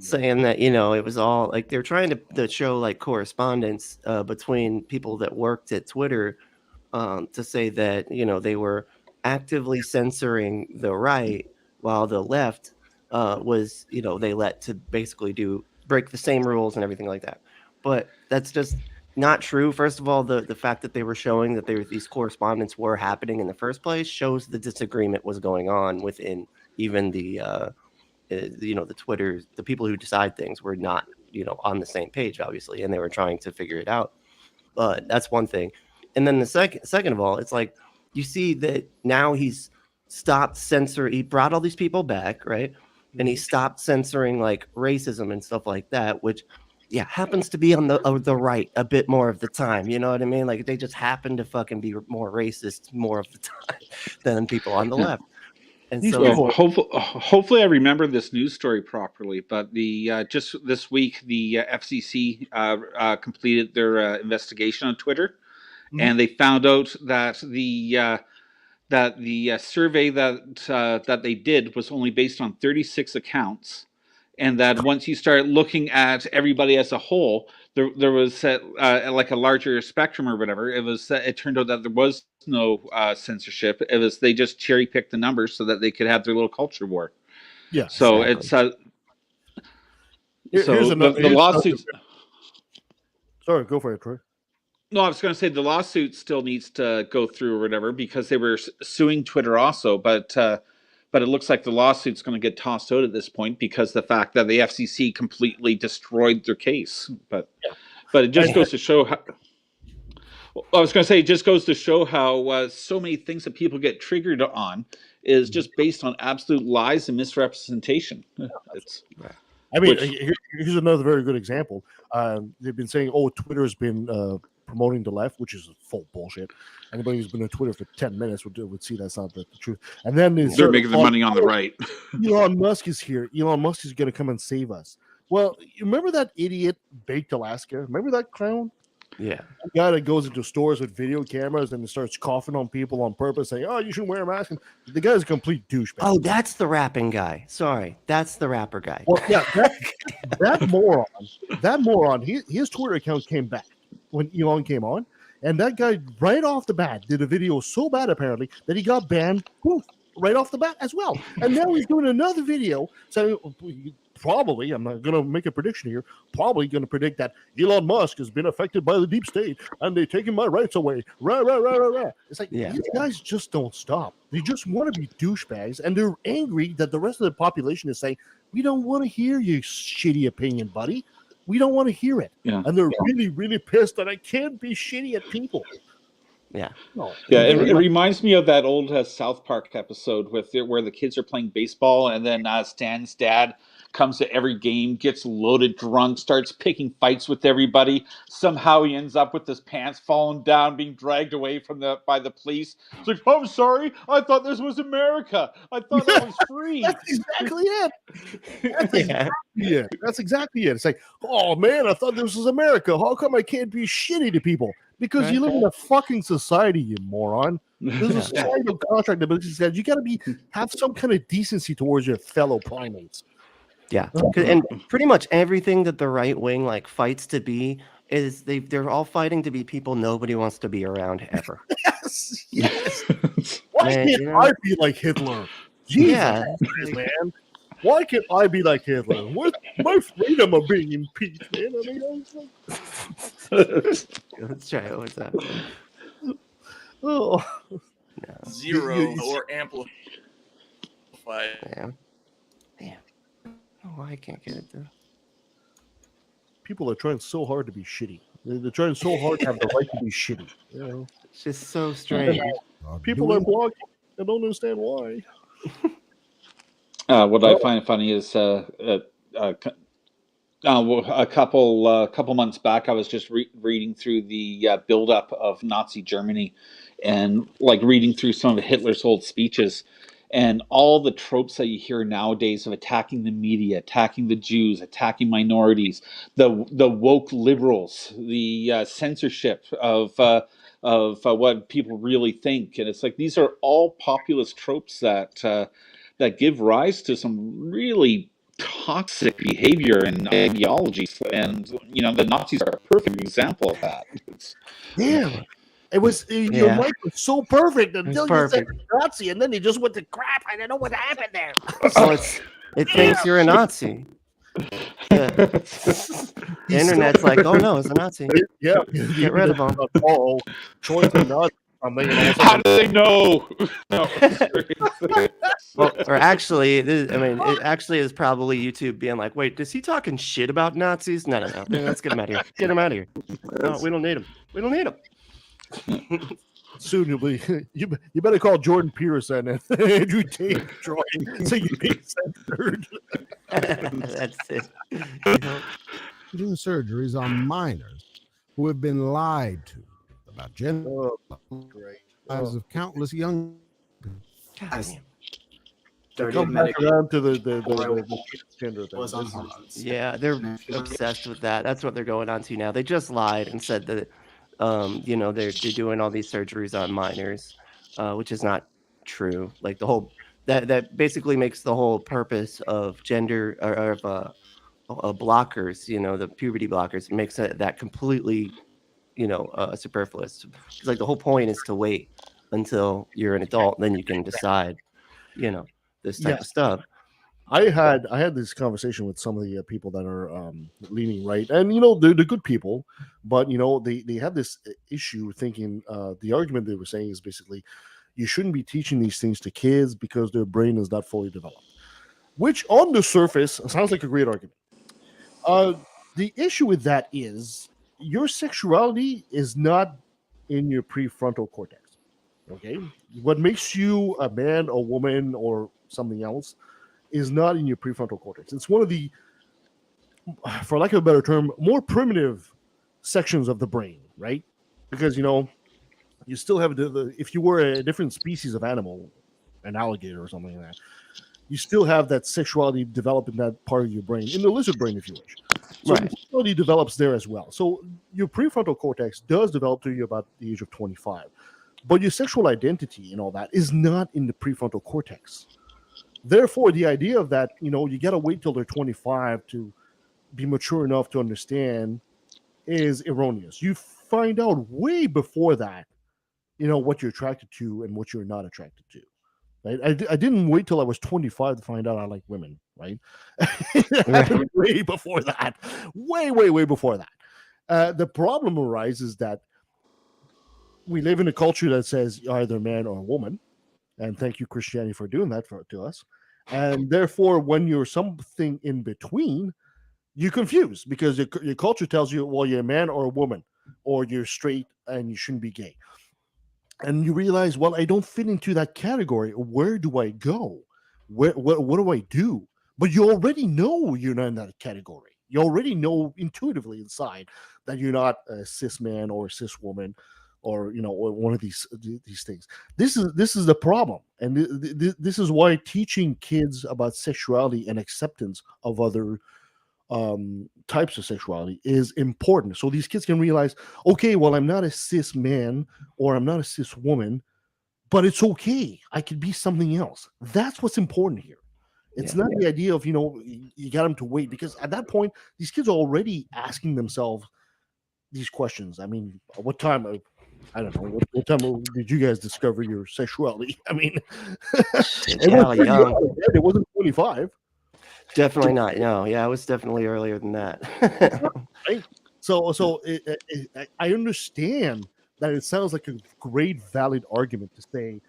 Saying that, it was all like they're trying to show like correspondence between people that worked at Twitter to say that, they were actively censoring the right while the left was, they let to basically break the same rules and everything like that. But that's just not true. First of all, the fact that they were showing that these correspondence were happening in the first place shows the disagreement was going on within even the Twitter, the people who decide things were not, on the same page, obviously, and they were trying to figure it out. But that's one thing. And then the second of all, it's like, you see that now he's stopped censoring, he brought all these people back, right? And he stopped censoring like racism and stuff like that, which happens to be on the right a bit more of the time. You know what I mean? Like they just happen to fucking be more racist more of the time than people on the left. And so hopefully I remember this news story properly, but the just this week the FCC completed their investigation on Twitter, and they found out that the survey that they did was only based on 36 accounts, and that once you start looking at everybody as a whole, there was like a larger spectrum or whatever. It turned out that there was no censorship. They just cherry picked the numbers so that they could have their little culture war. Yeah. So exactly. it's the lawsuits. Sorry, go for it, Troy. No, I was going to say the lawsuit still needs to go through or whatever because they were suing Twitter also, but it looks like the lawsuit's going to get tossed out at this point because the fact that the FCC completely destroyed their case. But it just goes to show how. I was going to say, it just goes to show how so many things that people get triggered on is just based on absolute lies and misrepresentation. Here's another very good example. They've been saying, Twitter's been promoting the left, which is full bullshit. Anybody who's been on Twitter for 10 minutes would see that's not the truth. And then they're making the money on the right. Elon Musk is here. Elon Musk is going to come and save us. Well, you remember that idiot Baked Alaska? Remember that clown? Yeah. The guy that goes into stores with video cameras and starts coughing on people on purpose, saying, "Oh, you shouldn't wear a mask." And the guy's a complete douchebag. Oh, that's the rapping guy. Sorry, that's the rapper guy. Well, yeah, that moron. His Twitter account came back when Elon came on, and that guy right off the bat did a video so bad apparently that he got banned. Right off the bat as well. And now he's doing another video saying, probably, I'm not going to make a prediction here, probably going to predict that Elon Musk has been affected by the deep state and they're taking my rights away. Rah. It's like, these guys just don't stop. They just want to be douchebags, and they're angry that the rest of the population is saying, we don't want to hear your shitty opinion, buddy. We don't want to hear it. Yeah. And they're really, really pissed that I can't be shitty at people. Yeah. Yeah, it reminds me of that old South Park episode where the kids are playing baseball, and then Stan's dad comes to every game, gets loaded drunk, starts picking fights with everybody. Somehow he ends up with his pants falling down, being dragged away by the police. It's like, I'm sorry, I thought this was America. I thought I was free. That's exactly it. That's exactly it. It's like, oh man, I thought this was America. How come I can't be shitty to people? Because you live in a fucking society, you moron. There's a social contract that basically says you got to have some kind of decency towards your fellow primates. Yeah, and pretty much everything that the right wing like fights to be is they're all fighting to be people nobody wants to be around ever. Yes. Why can't I be like Hitler? Jesus Christ, man. Why can't I be like Hitler? What's my freedom of being impeached, man? I mean, I was like... Let's try it. What's that? Oh. Zero or amplified. Damn. Oh, I can't get it though. People are trying so hard to be shitty. They're trying so hard to have the right to be shitty. You know? It's just so strange. People are blogging. I don't understand why. What I find funny is a couple months back, I was just reading through the buildup of Nazi Germany, and like reading through some of Hitler's old speeches, and all the tropes that you hear nowadays of attacking the media, attacking the Jews, attacking minorities, the woke liberals, the censorship of what people really think, and it's like these are all populist tropes that give rise to some really toxic behavior and ideologies, and the Nazis are a perfect example of that. Damn. It was your mic was so perfect until you said Nazi, and then you just went to crap. I don't know what happened there. So it thinks you're a Nazi. Yeah. The internet's like, oh no, it's a Nazi. Yeah, get rid of him. Oh, choice of Nazi. How do they know? Well, or actually, it actually is probably YouTube being like, wait, is he talking shit about Nazis? No. Let's get him out of here. Get him out of here. No, we don't need him. We don't need him. Soon you'll be you better call Jordan Peterson and Andrew Tate drawing so you be censored. That's it. Doing surgeries on minors who have been lied to about gender lives of countless young come back around to the gender thing. Yeah, they're obsessed with that. That's what they're going on to now. They just lied and said that they're doing all these surgeries on minors, which is not true. Like the whole that basically makes the whole purpose of gender or of blockers, the puberty blockers, makes that completely superfluous. Because like the whole point is to wait until you're an adult, then you can decide, this type of stuff. I had this conversation with some of the people that are leaning right, and they're good people, but they have this issue thinking the argument they were saying is basically you shouldn't be teaching these things to kids because their brain is not fully developed, which on the surface sounds like a great argument. The issue with that is your sexuality is not in your prefrontal cortex. Okay, what makes you a man, a woman, or something else is not in your prefrontal cortex. It's one of the, for lack of a better term, more primitive sections of the brain, right? Because you still have if you were a different species of animal, an alligator or something like that, you still have that sexuality developed in that part of your brain, in the lizard brain, if you wish. So sexuality develops there as well. So your prefrontal cortex does develop to you about the age of 25, but your sexual identity and all that is not in the prefrontal cortex. Therefore, the idea of that, you got to wait till they're 25 to be mature enough to understand is erroneous. You find out way before that, what you're attracted to and what you're not attracted to. Right? I didn't wait till I was 25 to find out I like women, right? Way before that. Way before that. The problem arises that we live in a culture that says you're either a man or a woman. And thank you, Christianity, for doing that to us. And therefore, when you're something in between, you're confused because your culture tells you, well, you're a man or a woman, or you're straight and you shouldn't be gay. and you realize, well, I don't fit into that category. Where do I go? What do I do? But you already know you're not in that category. You already know intuitively inside that you're not a cis man or a cis woman, or or one of these things. This is the problem, and this is why teaching kids about sexuality and acceptance of other types of sexuality is important. So these kids can realize, okay, well, I'm not a cis man or I'm not a cis woman, but it's okay. I could be something else. That's what's important here. It's not the idea of, you got them to wait, because at that point, these kids are already asking themselves these questions. I mean, what time? I don't know. What time did you guys discover your sexuality? I mean, it wasn't 25. Definitely not. No, yeah, it was definitely earlier than that. Right? So I understand that it sounds like a great, valid argument to say,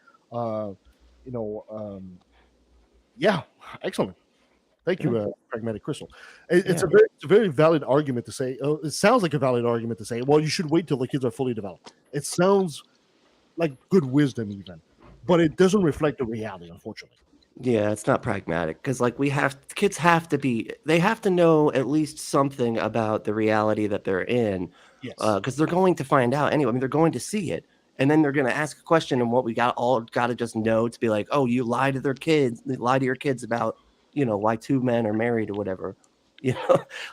yeah, excellent. Thank you, Pragmatic Crystal. It's a very valid argument to say. It sounds like a valid argument to say, well, you should wait till the kids are fully developed. It sounds like good wisdom, even, but it doesn't reflect the reality, unfortunately. Yeah, it's not pragmatic, because kids have to know at least something about the reality that they're in. Yes. Because they're going to find out anyway. I mean, they're going to see it, and then they're going to ask a question, and what we got to just know to be like, oh, you lie to your kids about, why two men are married or whatever,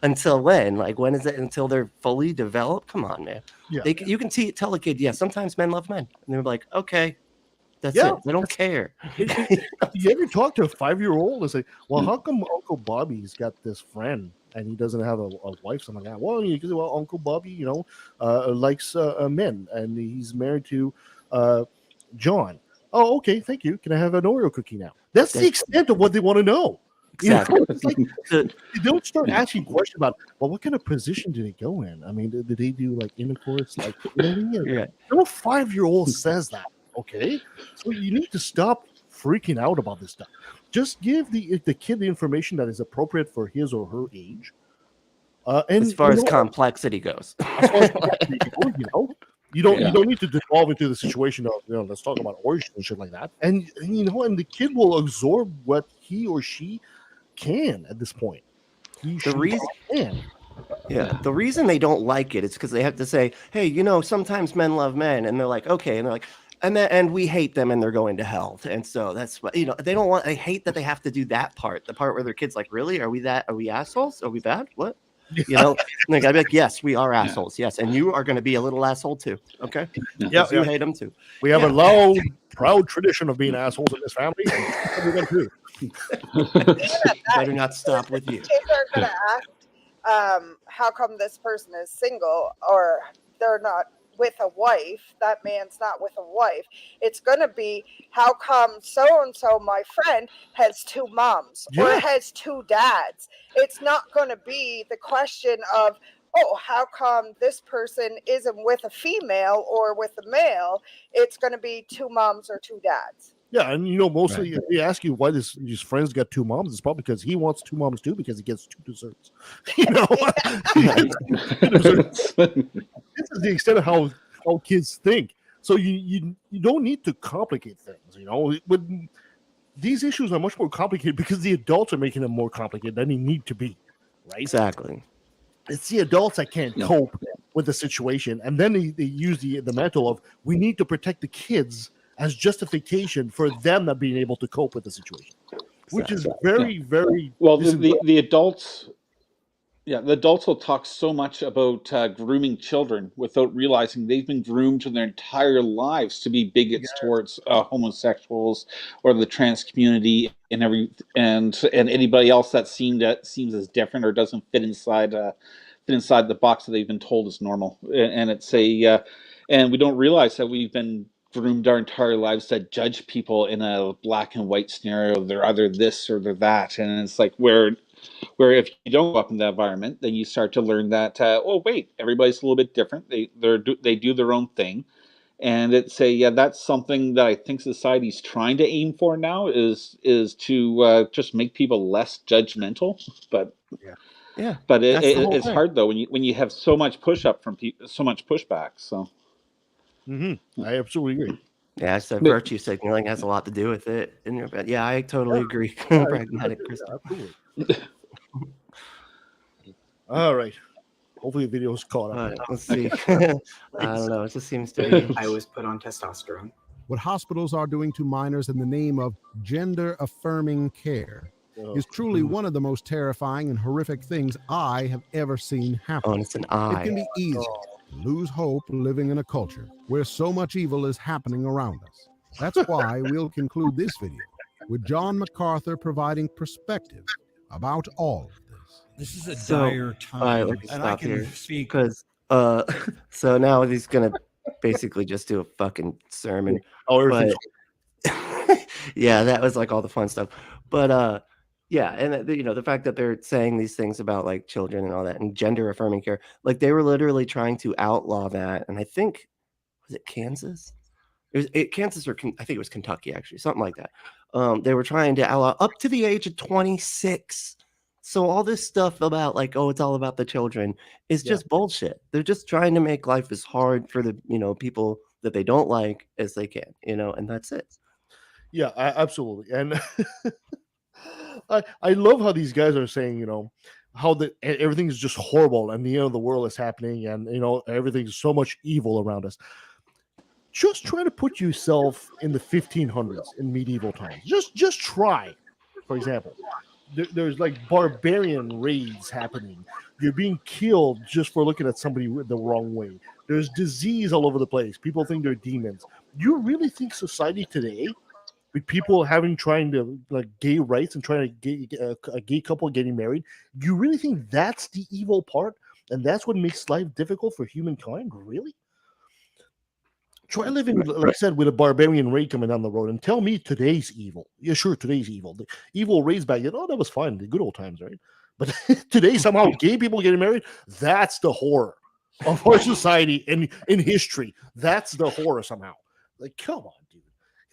until when? Like, when is it? Until they're fully developed? Come on, man. Yeah. You can tell a kid, sometimes men love men, and they're like, okay. That's it. They don't care. You ever talk to a 5-year-old and say, well, how come Uncle Bobby's got this friend and he doesn't have a wife, something like that? Well, Uncle Bobby, likes men, and he's married to John. Oh, okay, thank you. Can I have an Oreo cookie now? That's the extent of what they want to know. Exactly. It's like, they don't start asking questions about, well, what kind of position do they go in? I mean, did they do like intercourse? Like, No 5-year-old says that. Okay, so you need to stop freaking out about this stuff. Just give the kid the information that is appropriate for his or her age. And as far as complexity goes, you don't need to devolve into the situation of let's talk about origin and shit like that. And and the kid will absorb what he or she can at this point. The reason they don't like it is because they have to say, hey, sometimes men love men, and they're like, okay, and they're like, and we hate them and they're going to hell. And so that's what, they don't want, they hate that they have to do that part, the part where their kids like, really? Are we assholes? Are we bad? What? And they gotta be like, yes, we are assholes. Yes. And you are going to be a little asshole too. Okay. Yeah. You hate them too. We have a long, proud tradition of being assholes in this family. Better not stop with you. Kids are going to ask, how come this person is single, or they're not with a wife, that man's not with a wife. It's going to be, how come so-and-so, my friend, has two moms or has two dads? It's not going to be the question of, oh, how come this person isn't with a female or with a male? It's going to be two moms or two dads. Yeah, and mostly if they ask you why his friends got two moms, it's probably because he wants two moms too, because he gets two desserts. This is the extent of how kids think. So you don't need to complicate things. But these issues are much more complicated because the adults are making them more complicated than they need to be. Right? Exactly. It's the adults that can't cope with the situation, and then they use the mantle of, we need to protect the kids as justification for them not being able to cope with the situation, which is very, very well. The adults, the adults will talk so much about grooming children without realizing they've been groomed their entire lives to be bigots towards homosexuals or the trans community and anybody else that seems as different or doesn't fit inside the box that they've been told is normal. And it's and we don't realize that we've been groomed our entire lives to judge people in a black and white scenario. They're either this or they're that, and it's like where if you don't go up in that environment, then you start to learn that oh wait, everybody's a little bit different. They do their own thing, and it's that's something that I think society's trying to aim for now is to just make people less judgmental, but. Yeah, but it's hard though when you have so much pushback. So I absolutely agree. Yeah, so virtue signaling has a lot to do with it. Yeah, I totally agree. Pragmatic, Kristen. Absolutely. All right. Hopefully the video's caught up. All right, let's see. I don't know. It just seems to be. I was put on testosterone. What hospitals are doing to minors in the name of gender affirming care is truly one of the most terrifying and horrific things I have ever seen happen. Oh, and it's an It eye. can be easy to lose hope living in a culture where so much evil is happening around us. That's why we'll conclude this video with John MacArthur providing perspective about all of this. This is a So, dire time, all right, let me and I stop can here speak. because so now he's gonna basically just do a fucking sermon. But yeah, that was like all the fun stuff. But yeah, and the fact that they're saying these things about like children and all that and gender affirming care, like they were literally trying to outlaw that. And I think was it Kansas? Kansas or I think it was Kentucky actually, something like that. They were trying to outlaw up to the age of 26. So all this stuff about like, oh, it's all about the children is just bullshit. They're just trying to make life as hard for the people that they don't like as they can, and that's it. Yeah, absolutely. And I love how these guys are saying, how everything is just horrible and the end of the world is happening and everything's so much evil around us. Just try to put yourself in the 1500s in medieval times. Just try. For example, there's like barbarian raids happening. You're being killed just for looking at somebody the wrong way. There's disease all over the place. People think they're demons. You really think society today, with people trying to like gay rights and trying to get a gay couple getting married, you really think that's the evil part and that's what makes life difficult for humankind? Really? Try living, like I said, with a barbarian raid coming down the road and tell me today's evil. Yeah, sure, today's evil. The evil raids back then, that was fine. The good old times, right? But today, somehow, gay people getting married, that's the horror of our society in history. That's the horror somehow. Like, come on, dude.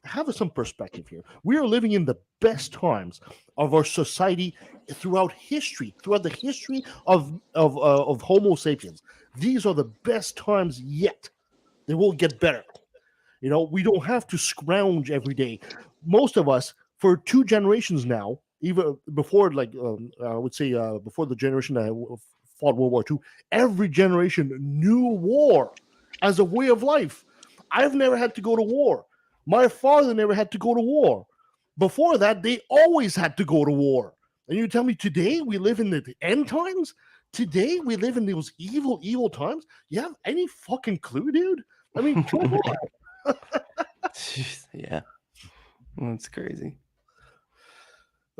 Have some perspective here. We are living in the best times of our society throughout the history of Homo sapiens. These are the best times yet. They will get better. We don't have to scrounge every day. Most of us, for 2 generations now, even before, I would say before the generation that fought World War II, every generation knew war as a way of life. I've never had to go to war. My father never had to go to war. Before that, they always had to go to war. And you tell me today we live in the end times? Today we live in those evil, evil times? You have any fucking clue, dude? I mean, come on. Yeah. That's crazy.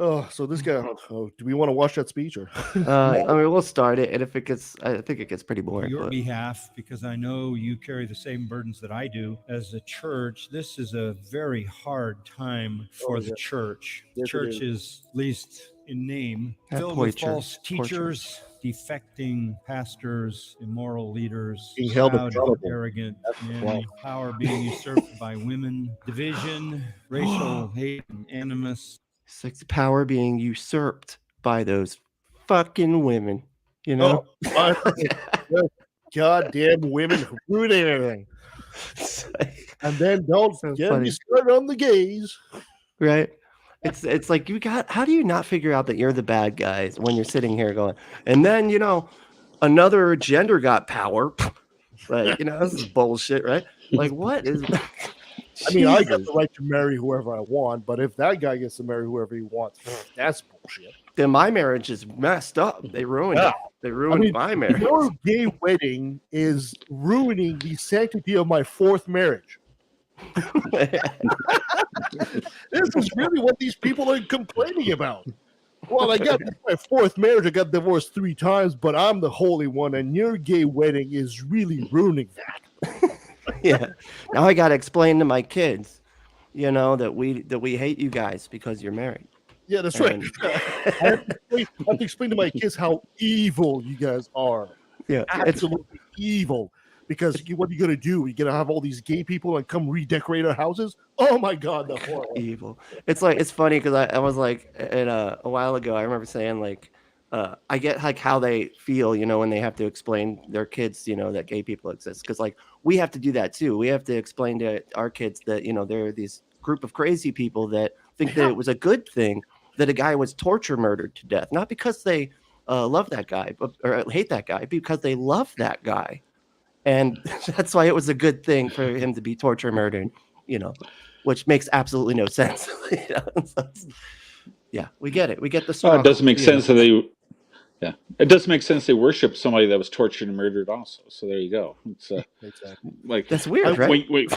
Oh, so this guy, do we want to watch that speech or? I mean, we'll start it, and if it gets, I think it gets pretty On boring. your but- behalf, because I know you carry the same burdens that I do as a church, this is a very hard time for Oh, the yeah. church. Yes, it Church is. is, at least in name, That filled poor with church, false poor church. teachers, defecting pastors, immoral leaders, Being held proud, accountable. arrogant, and right. power being usurped by women, division, racial hate, and animus. Sex power being usurped by those fucking women, Oh, goddamn women ruining everything. And then don't get funny. me started on the gays. Right? It's like how do you not figure out that you're the bad guys when you're sitting here going, and then another gender got power. Like, this is bullshit, right? Like, what is I mean, I got Jesus. the right to marry whoever I want, but if that guy gets to marry whoever he wants, that's bullshit. Then my marriage is messed up. They ruined Yeah. it. They ruined my marriage. Your gay wedding is ruining the sanctity of my 4th marriage. This is really what these people are complaining about. Well, I got my 4th marriage. I got divorced 3 times, but I'm the holy one, and your gay wedding is really ruining that. Yeah. Now I gotta explain to my kids, that we hate you guys because you're married. Yeah, that's right. And- I have to explain to my kids how evil you guys are. Yeah, Absolutely evil. Because what are you gonna do? You're gonna have all these gay people and come redecorate our houses? Oh my god, the horror. Evil. It's funny because I was like, a while ago, I remember saying like, I get like how they feel, when they have to explain their kids, that gay people exist. Because like we have to do that too. We have to explain to our kids that, you know, there are these group of crazy people that think that it was a good thing that a guy was torture murdered to death, not because they love that guy or hate that guy, because they love that guy. And that's why it was a good thing for him to be torture murdered, you know, which makes absolutely no sense. You know? So yeah, we get it. We get the struggle. It doesn't make sense that they, yeah, it does make sense they worship somebody that was tortured and murdered also. So there you go. It's exactly like that's weird, right? Wait.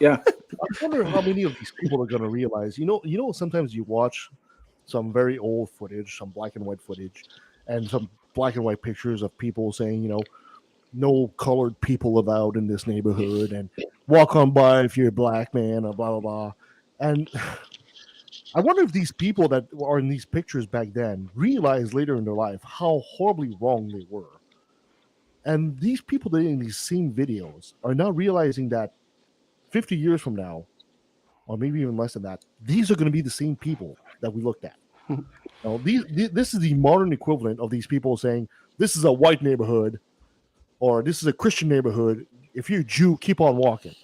Yeah. I wonder how many of these people are going to realize. You know, sometimes you watch some very old footage, some black and white footage, and some black and white pictures of people saying, you know, no colored people allowed in this neighborhood, and walk on by if you're a black man, or blah blah blah. And I wonder if these people that are in these pictures back then realized later in their life how horribly wrong they were. And these people that are in these same videos are now realizing that 50 years from now, or maybe even less than that, these are going to be the same people that we looked at. Now, this is the modern equivalent of these people saying, this is a white neighborhood, or this is a Christian neighborhood. If you're a Jew, keep on walking.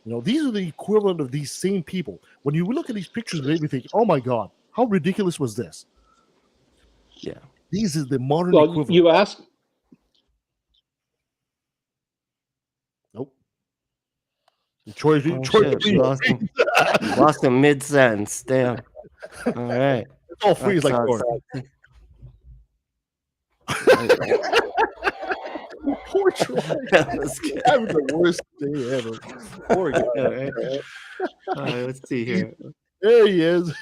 You know, these are the equivalent of these same people. When you look at these pictures, they think, "Oh my God, how ridiculous was this?" Yeah, these are the modern Well, equivalent. you ask. Nope. Troy, lost him mid-sentence. Damn. All right. It's all free. It's like poor Troy. Having the worst day ever. Poor guy. All right, let's see here. There he is.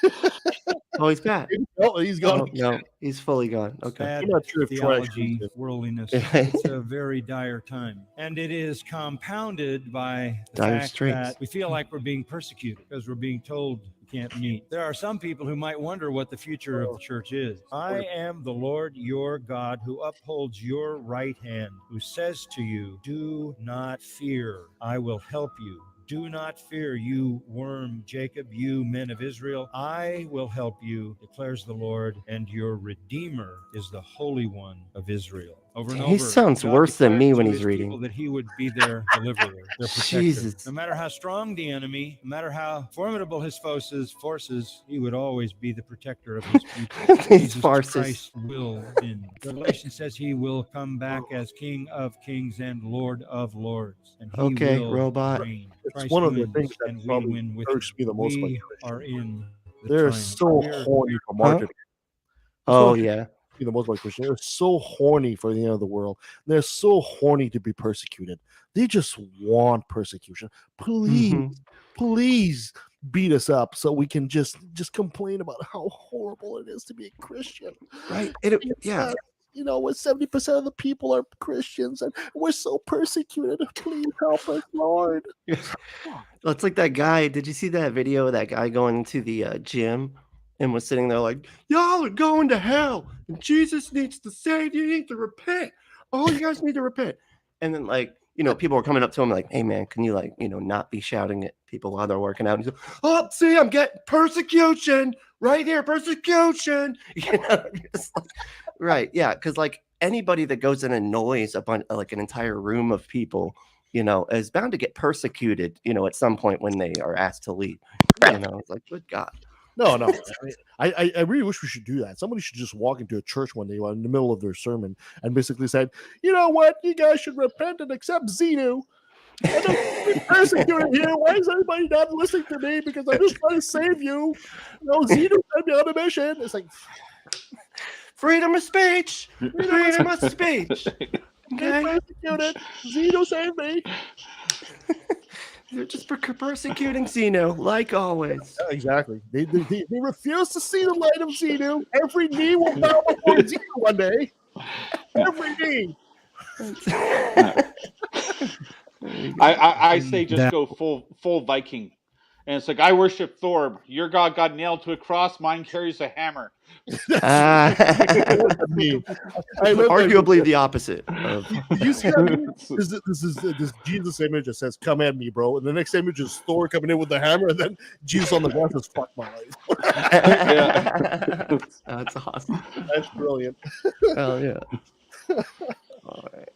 Oh, he's back. Oh, he's gone. Oh, no, he's fully gone. Okay. Bad I'm not sure if Troy theology, worldliness. It's a very dire time. And it is compounded by the Dire fact straits. that we feel like we're being persecuted because we're being told we can't meet. There are some people who might wonder what the future of the church is. I am the Lord your God who upholds your right hand, who says to you, do not fear, I will help you. Do not fear, you worm Jacob, you men of Israel. I will help you, declares the Lord, and your Redeemer is the Holy One of Israel. Over and He over, sounds God worse than me declared when to he's his reading. people that he would be their deliverer, their protector. Jesus. No matter how strong the enemy, no matter how formidable his forces, he would always be the protector of his people. These Jesus farces. Christ will win. Revelation says he will come back as King of Kings and Lord of Lords. And he Okay, will robot. reign. It's Christ one of the wins, things that and we probably win with hurts me the most about we Christians. are in the They're triumph. so We're- horny for marketing. Oh, yeah. The most about Christians. They're so horny for the end of the world. They're so horny to be persecuted. They just want persecution. Please, please beat us up so we can just complain about how horrible it is to be a Christian. Right. Yeah. You know, when 70% of the people are Christians and we're so persecuted. Please help us, Lord. Well, it's like that guy. Did you see that video of that guy going to the gym and was sitting there like, y'all are going to hell and Jesus needs to save you. You need to repent. Oh, you guys need to repent. And then, like, you know, people were coming up to him like, hey, man, can you, like, you know, not be shouting at people while they're working out? And he's like, oh, see, I'm getting persecution right here. Persecution. You know, just like, right. Yeah. Because, like, anybody that goes and annoys a bunch, like an entire room of people, you know, is bound to get persecuted, you know, at some point when they are asked to leave. You know, it's like, good God. No. I really wish we should do that. Somebody should just walk into a church one day in the middle of their sermon and basically said, you know what, you guys should repent and accept Xenu. I'm just persecuted here. Why is everybody not listening to me? Because I'm just trying to save you. No, Xenu sent me on a mission. It's like freedom of speech. Freedom of speech. Okay. Persecuted. Xenu saved me. They're just persecuting Xenu, like always. Yeah, exactly. They refuse to see the light of Xenu. Every knee will bow before Xenu one day. Every knee. I say just go full Viking. And it's like, I worship Thor. Your God got nailed to a cross. Mine carries a hammer. Arguably the opposite. You see that? This is this Jesus image that says, come at me, bro. And the next image is Thor coming in with the hammer. And then Jesus on the ground says, fuck my life. That's awesome. That's brilliant. Oh, yeah. All right.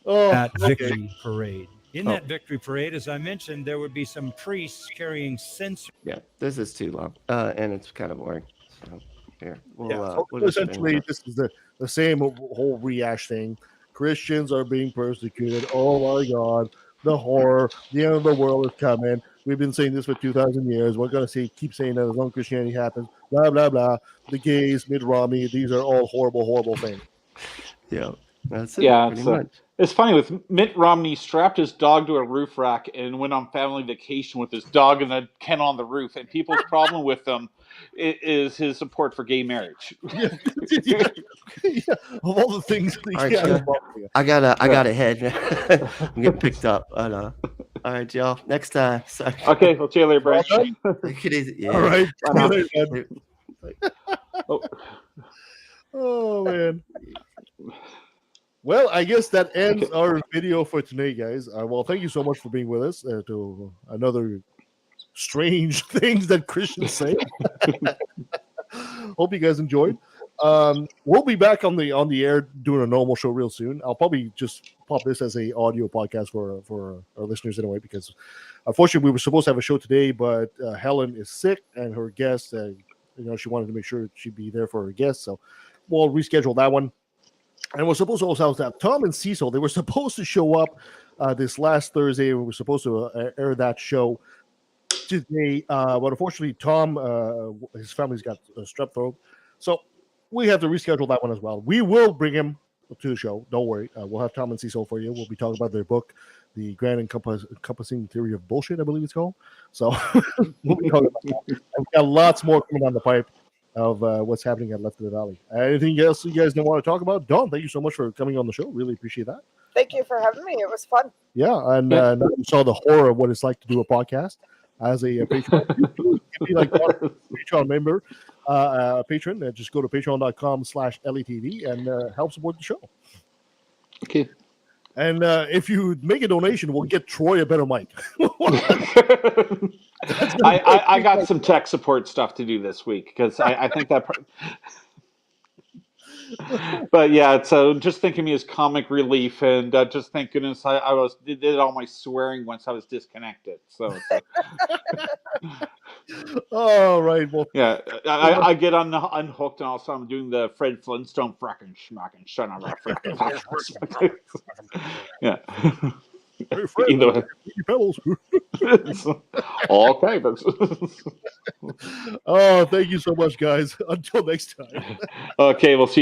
Oh, That victory parade. In Oh. that victory parade, as I mentioned, there would be some priests carrying censers. Yeah, this is too long, and it's kind of boring. So here, we'll, So we'll just finish essentially, up. this is the same whole rehash thing. Christians are being persecuted. Oh my God, the horror! The end of the world is coming. We've been saying this for 2,000 years. We're gonna keep saying that as long as Christianity happens. Blah blah blah. The gays, Mitt Romney. These are all horrible, horrible things. Yeah, that's it. Yeah, pretty it's, much. it's funny with Mitt Romney strapped his dog to a roof rack and went on family vacation with his dog in the kennel on the roof. And people's problem with him is his support for gay marriage. Yeah. Of all the things, All right, I gotta head. I'm getting picked up. All right, y'all. Next time. Sorry. Okay, we'll see you later, Brad. Take it easy. Yeah. All right. Bye now. See you later, man. Oh man. Well, I guess that ends our video for today, guys. Well, thank you so much for being with us to another strange things that Christians say. Hope you guys enjoyed. We'll be back on the air doing a normal show real soon. I'll probably just pop this as a audio podcast for our listeners anyway, because unfortunately we were supposed to have a show today, but Helen is sick and her guest, she wanted to make sure she'd be there for her guest, so we'll reschedule that one. And we're supposed to also have Tom and Cecil. They were supposed to show up this last Thursday. We were supposed to air that show today, but unfortunately, Tom, his family's got a strep throat, so we have to reschedule that one as well. We will bring him to the show. Don't worry. We'll have Tom and Cecil for you. We'll be talking about their book, The Grand Encompassing Theory of Bullshit, I believe it's called. So we'll be talking about that. And we've got lots more coming down the pipe of what's happening at Left of the Valley. Anything else you guys don't want to talk about? Don, thank you so much for coming on the show. Really appreciate that. Thank you for having me. It was fun. Yeah, and now you saw the horror of what it's like to do a podcast as a Patreon. Be like Patreon member, patron. Just go to patreon.com/LETV and help support the show. Okay. And if you make a donation, we'll get Troy a better mic. I got some tech support stuff to do this week because I think that. But yeah, so just think of me as comic relief, and just thank goodness I did all my swearing once I was disconnected. So. All right. Well, yeah, I get unhooked, and also I'm doing the Fred Flintstone fracking schmacking son of a fracking. Yeah. Hey, Fred, Either way. Pebbles. Okay. Oh, thank you so much, guys. Until next time. Okay, we'll see you.